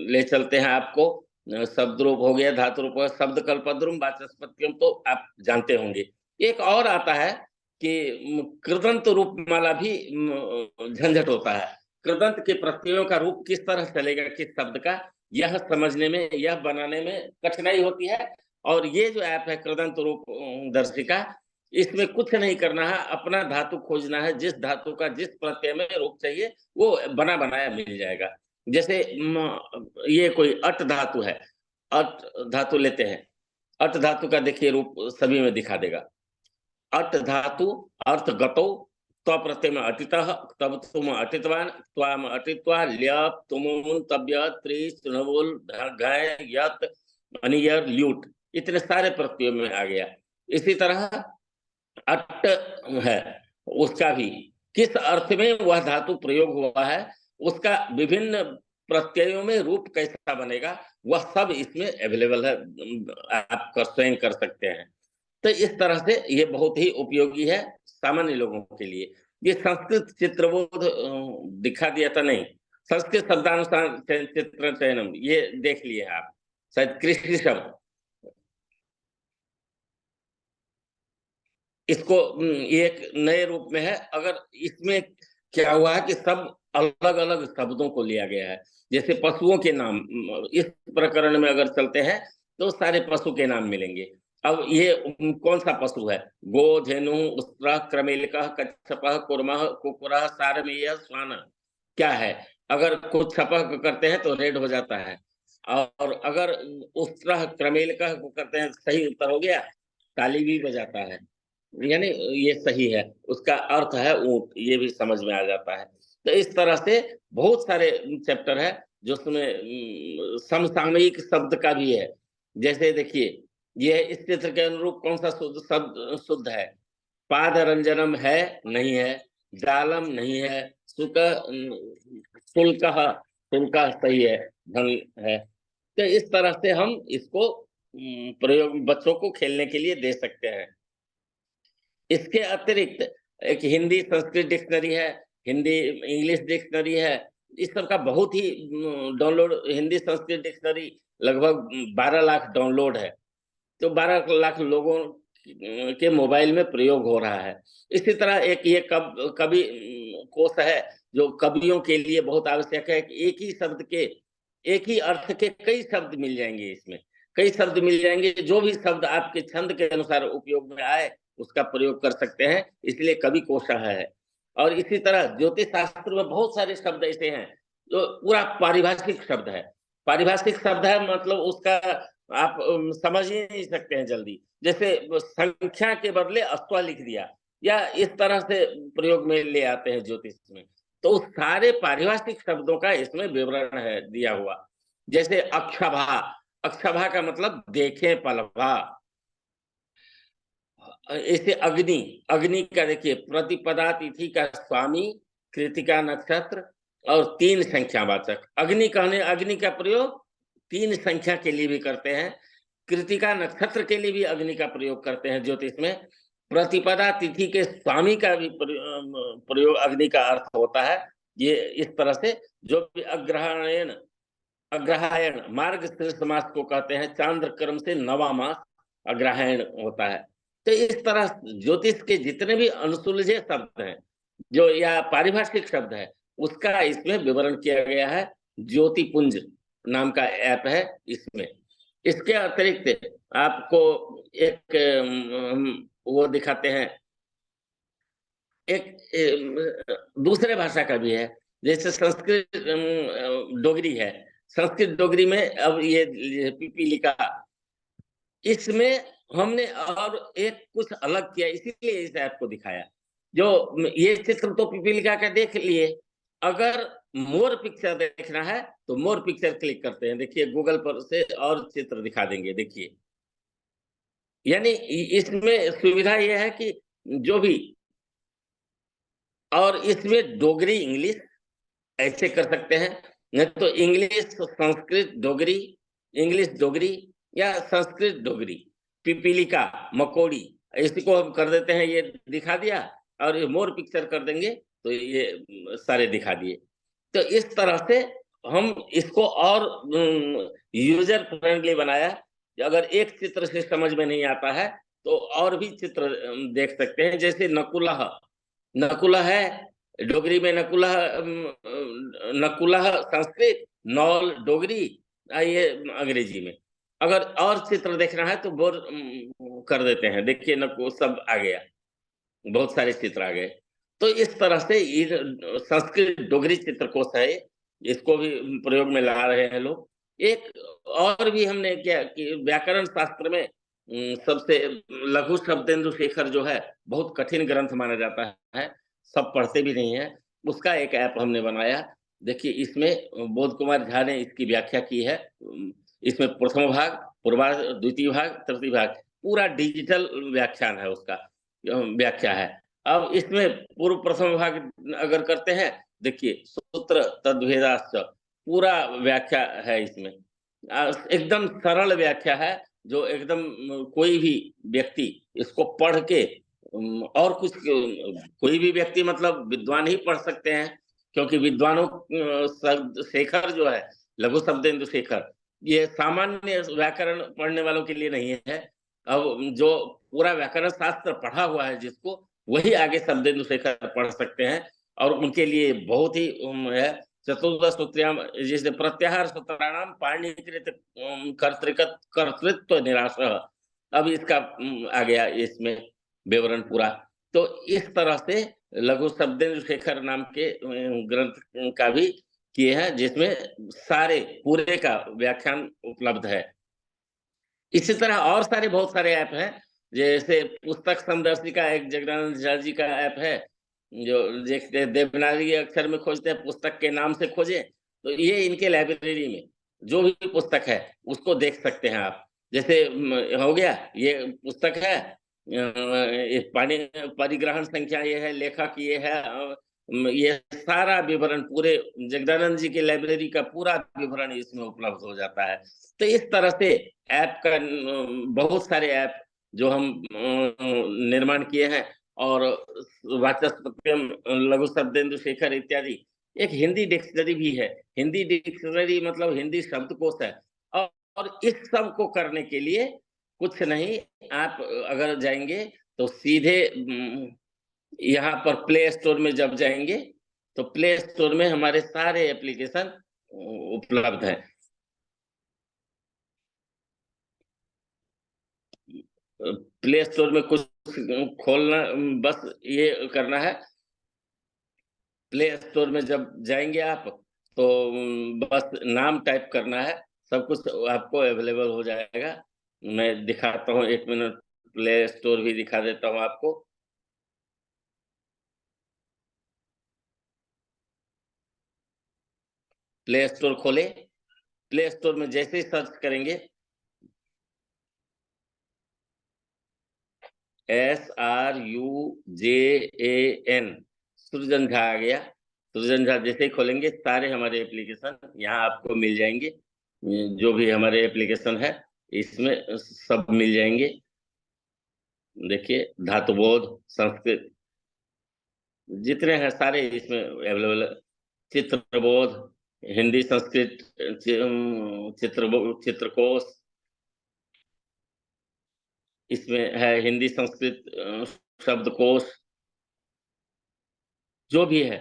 ले चलते हैं आपको, शब्द रूप हो गया, धातु रूप हो गया, शब्द कल्पद्रुम, वाचस्पत्यम तो आप जानते होंगे। एक और आता है कि कृदंत रूप माला भी झंझट होता है। कृदंत के प्रत्ययों का रूप किस तरह चलेगा किस शब्द का, यह समझने में, यह बनाने में कठिनाई होती है। और ये जो ऐप है कृदंत रूप दर्शिका, इसमें कुछ नहीं करना है, अपना धातु खोजना है। जिस धातु का जिस प्रत्यय में रूप चाहिए वो बना बनाया मिल जाएगा। जैसे ये कोई अट धातु है, अट धातु लेते हैं। अट धातु का देखिए रूप सभी में दिखा देगा। अट धातु अर्थ गतो, त्व प्रत्यय में अटितः, तब तुम अटितवान, त्वाम अटित्वा, ल्यप तुमुन तब्य त्रि सुनवुल घय यत अनियर ल्यूट, इतने सारे प्रत्ययों में आ गया। इसी तरह अट है, उसका भी किस अर्थ में वह धातु प्रयोग हुआ है, उसका विभिन्न प्रत्ययों में रूप कैसा बनेगा, वह सब इसमें अवेलेबल है, आप स्वयं कर सकते हैं। तो इस तरह से ये बहुत ही उपयोगी है सामान्य लोगों के लिए। ये संस्कृत चित्रबोध दिखा दिया था, नहीं, संस्कृत शब्दानुसार चित्र चयनम, ये देख लिए आप शायद कृषि शब्द, इसको एक नए रूप में है। अगर इसमें क्या हुआ है कि सब अलग अलग शब्दों को लिया गया है, जैसे पशुओं के नाम, इस प्रकरण में अगर चलते हैं तो सारे पशु के नाम मिलेंगे। अब ये कौन सा पशु है, गो, धेनु, उस्त्रः, क्रमेलिकः, कच्छपः, कुर्मः, कुकुरः, सारमेयः, श्वानः, क्या है। अगर कुछ छपह करते हैं तो रेड हो जाता है, और अगर उस्त्रः क्रमेलिकः को करते हैं, सही उत्तर हो गया, ताली भी बजाता है, यानी ये सही है, उसका अर्थ है ऊंट, ये भी समझ में आ जाता है। तो इस तरह से बहुत सारे चैप्टर है जो उसमें समसामयिक शब्द का भी है। जैसे देखिए, ये इस चित्र के अनुरूप कौन सा शब्द शुद्ध है, पादरंजनम है, नहीं है, जालम नहीं है, शुल्क सही है, ढंग है। तो इस तरह से हम इसको प्रयोग बच्चों को खेलने के लिए दे सकते हैं। इसके अतिरिक्त एक हिंदी संस्कृत डिक्शनरी है, हिंदी इंग्लिश डिक्शनरी है, इस सब का बहुत ही डाउनलोड, हिंदी संस्कृत डिक्शनरी लगभग 12 लाख डाउनलोड है, तो 12 लाख लोगों के मोबाइल में प्रयोग हो रहा है। इसी तरह एक ये कवि कोश है जो कवियों के लिए बहुत आवश्यक है कि एक ही शब्द के, एक ही अर्थ के कई शब्द मिल जाएंगे, इसमें कई शब्द मिल जाएंगे, जो भी शब्द आपके छंद के अनुसार उपयोग में आए उसका प्रयोग कर सकते हैं, इसलिए कवि कोश है। और इसी तरह ज्योतिष शास्त्र में बहुत सारे शब्द ऐसे हैं जो पूरा पारिभाषिक शब्द है। पारिभाषिक शब्द है मतलब उसका आप समझ ही नहीं सकते हैं जल्दी, जैसे संख्या के बदले अश्व लिख दिया, या इस तरह से प्रयोग में ले आते हैं ज्योतिष में, तो उस सारे पारिभाषिक शब्दों का इसमें विवरण है दिया हुआ। जैसे अक्षभा, अक्षभा का मतलब देखें पलभा। ऐसे अग्नि, अग्नि का देखिए प्रतिपदा तिथि का स्वामी, कृतिका नक्षत्र और 3 संख्यावाचक। अग्नि कहने, अग्नि का प्रयोग 3 संख्या के लिए भी करते हैं, कृतिका नक्षत्र के लिए भी अग्नि का प्रयोग करते हैं ज्योतिष में, प्रतिपदा तिथि के स्वामी का भी प्रयोग अग्नि का अर्थ होता है। ये इस तरह से जो भी अग्रहायण, अग्रहायण मार्गशीर्ष मास को कहते हैं, चांद्र क्रम से 9वां मास अग्रहायण होता है। तो इस तरह ज्योतिष के जितने भी अनसुलझे शब्द हैं जो या पारिभाषिक शब्द है, उसका इसमें विवरण किया गया है। ज्योतिपुंज नाम का ऐप है इसमें। इसके अतिरिक्त आपको एक वो दिखाते हैं, एक दूसरे भाषा का भी है, जैसे संस्कृत डोगरी है। संस्कृत डोगरी में अब ये पिपीलिका, इसमें हमने और एक कुछ अलग किया, इसीलिए इस ऐप को दिखाया। जो ये चित्र तो पिपीलिका का देख लिए, अगर मोर पिक्चर देखना है तो मोर पिक्चर क्लिक करते हैं, देखिए गूगल पर से और चित्र दिखा देंगे। देखिए, यानी इसमें सुविधा यह है कि जो भी, और इसमें डोगरी इंग्लिश ऐसे कर सकते हैं, नहीं तो इंग्लिश संस्कृत डोगरी, इंग्लिश डोगरी या संस्कृत डोगरी, पिपीलिका मकोड़ी, इसको हम कर देते हैं, ये दिखा दिया, और ये मोर पिक्चर कर देंगे तो ये सारे दिखा दिए। तो इस तरह से हम इसको और यूजर फ्रेंडली बनाया। अगर एक चित्र से समझ में नहीं आता है तो और भी चित्र देख सकते हैं, जैसे नकुलह, नकुलह है डोगरी में, नकुलह नकुलह संस्कृत, नौल डोगरी, ये अंग्रेजी में। अगर और चित्र देखना है तो बोर कर देते हैं, देखिए नको सब आ गया, बहुत सारे चित्र आ गए। तो इस तरह से संस्कृत डोगरी चित्रकोश है, इसको भी प्रयोग में ला रहे हैं लोग। एक और भी हमने क्या कि व्याकरण शास्त्र में सबसे लघु शब्देन्दु शेखर जो है बहुत कठिन ग्रंथ माना जाता है, सब पढ़ते भी नहीं है। उसका एक ऐप हमने बनाया। देखिए इसमें बोध कुमार झा ने इसकी व्याख्या की है। इसमें प्रथम भाग, पूर्वार्ध, द्वितीय भाग, तृतीय भाग पूरा डिजिटल व्याख्यान है, उसका व्याख्या है। अब इसमें पूर्व प्रथम भाग अगर करते हैं, देखिए सूत्र तद्भेदाश्च पूरा व्याख्या है इसमें। एकदम सरल व्याख्या है, जो एकदम कोई भी व्यक्ति इसको पढ़ के और कुछ कोई भी व्यक्ति मतलब विद्वान ही पढ़ सकते हैं, क्योंकि विद्वानों शब्द शेखर जो है, लघु शब्देन्दु शेखर, ये सामान्य व्याकरण पढ़ने वालों के लिए नहीं है। अब जो पूरा व्याकरण शास्त्र पढ़ा हुआ है जिसको, वही आगे शब्देन्दु शेखर पढ़ सकते हैं, और उनके लिए बहुत ही है। चतुर्दश सूत्र्याम, जैसे प्रत्याहार सूत्राणाम पाणिनिकृत कर्तृत्व निराश, अब इसका आ गया इसमें विवरण पूरा। तो इस तरह से लघु शब्देन्दु शेखर नाम के ग्रंथ का भी किए हैं, जिसमें सारे पूरे का व्याख्यान उपलब्ध है। इसी तरह और सारे बहुत सारे ऐप हैं, जैसे पुस्तक समदर्शिका एक जगदानंद झा जी का ऐप है, जो जैसे देवनागरी अक्षर में खोजते हैं पुस्तक के नाम से खोजें, तो ये इनके लाइब्रेरी में जो भी पुस्तक है उसको देख सकते हैं आप। जैसे हो गया ये पुस्तक है, परिग्रहण संख्या ये है, लेखक ये है, ये सारा विवरण पूरे जगदानंद जी की लाइब्रेरी का पूरा विवरण इसमें उपलब्ध हो जाता है। तो इस तरह से ऐप का बहुत सारे ऐप जो हम निर्माण किए हैं, और वाचस्पत्यम, लघु शब्देन्दु शेखर इत्यादि, एक हिंदी डिक्शनरी भी है। हिंदी डिक्शनरी मतलब हिंदी शब्दकोश है। और इस सब को करने के लिए कुछ नहीं, आप अगर जाएंगे तो सीधे यहाँ पर प्ले स्टोर में जब जाएंगे तो प्ले स्टोर में हमारे सारे एप्लीकेशन उपलब्ध हैं। प्ले स्टोर में कुछ खोलना, बस ये करना है। प्ले स्टोर में जब जाएंगे आप तो बस नाम टाइप करना है, सब कुछ आपको अवेलेबल हो जाएगा। मैं दिखाता हूँ, एक मिनट, प्ले स्टोर भी दिखा देता हूँ आपको। प्ले स्टोर खोले, प्ले स्टोर में जैसे ही सर्च करेंगे SRUJAN, सृजन झा आ गया। सृजन झा जैसे ही खोलेंगे सारे हमारे एप्लीकेशन यहाँ आपको मिल जाएंगे। जो भी हमारे एप्लीकेशन है इसमें सब मिल जाएंगे। देखिए धातुबोध, संस्कृत, जितने हैं सारे इसमें अवेलेबल। चित्रबोध, हिंदी संस्कृत चित्रकोश इसमें है, हिंदी संस्कृत शब्दकोश जो भी है,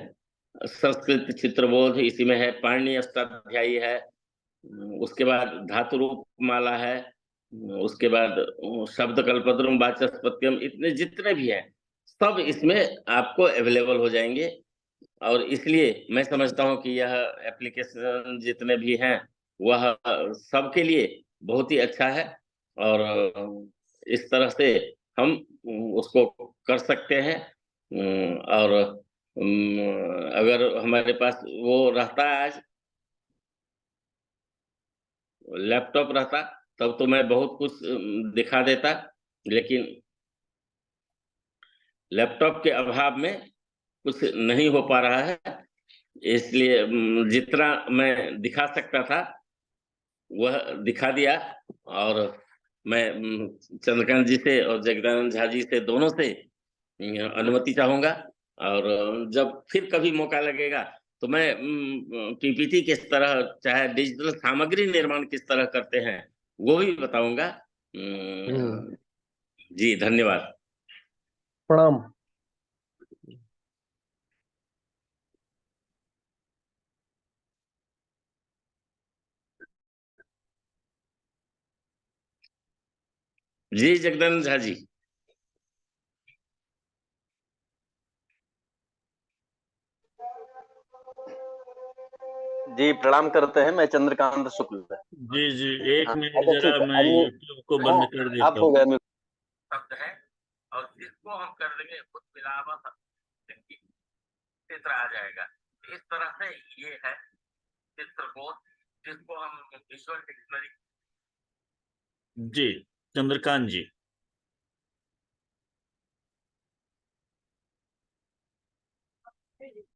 संस्कृत चित्रबोध इसी में है। पाणिनि अष्टाध्यायी है, उसके बाद धातु रूप माला है, उसके बाद शब्द कल्पद्रुम, वाचस्पत्यम, इतने जितने भी हैं सब इसमें आपको अवेलेबल हो जाएंगे। और इसलिए मैं समझता हूँ कि यह एप्लीकेशन जितने भी हैं वह सबके लिए बहुत ही अच्छा है, और इस तरह से हम उसको कर सकते हैं। और अगर हमारे पास वो रहता आज लैपटॉप रहता तब तो मैं बहुत कुछ दिखा देता, लेकिन लैपटॉप के अभाव में कुछ नहीं हो पा रहा है। इसलिए जितना मैं दिखा सकता था वह दिखा दिया। और मैं चंद्रकांत जी से और जगदानंद झा जी से, दोनों से अनुमति चाहूंगा। और जब फिर कभी मौका लगेगा तो मैं पीपीटी किस तरह, चाहे डिजिटल सामग्री निर्माण किस तरह करते हैं वो भी बताऊंगा। जी धन्यवाद, प्रणाम। जी जगदानंद झा जी। जी प्रणाम करते हैं। मैं चंद्रकांत शुक्ल। जी जी, एक हाँ, मिनट अच्छा जरा ठीक है। मैं अब यूट्यूब को हाँ, बंद कर अब देता हो हूँ। गया। शब्द है और जिसको हम कर देंगे उस विराम चित्र आ जाएगा। इस तरह से ये है चित्रकोश, जिसको हम विजुअल डिक्शनरी। जी चंद्रकांत जी।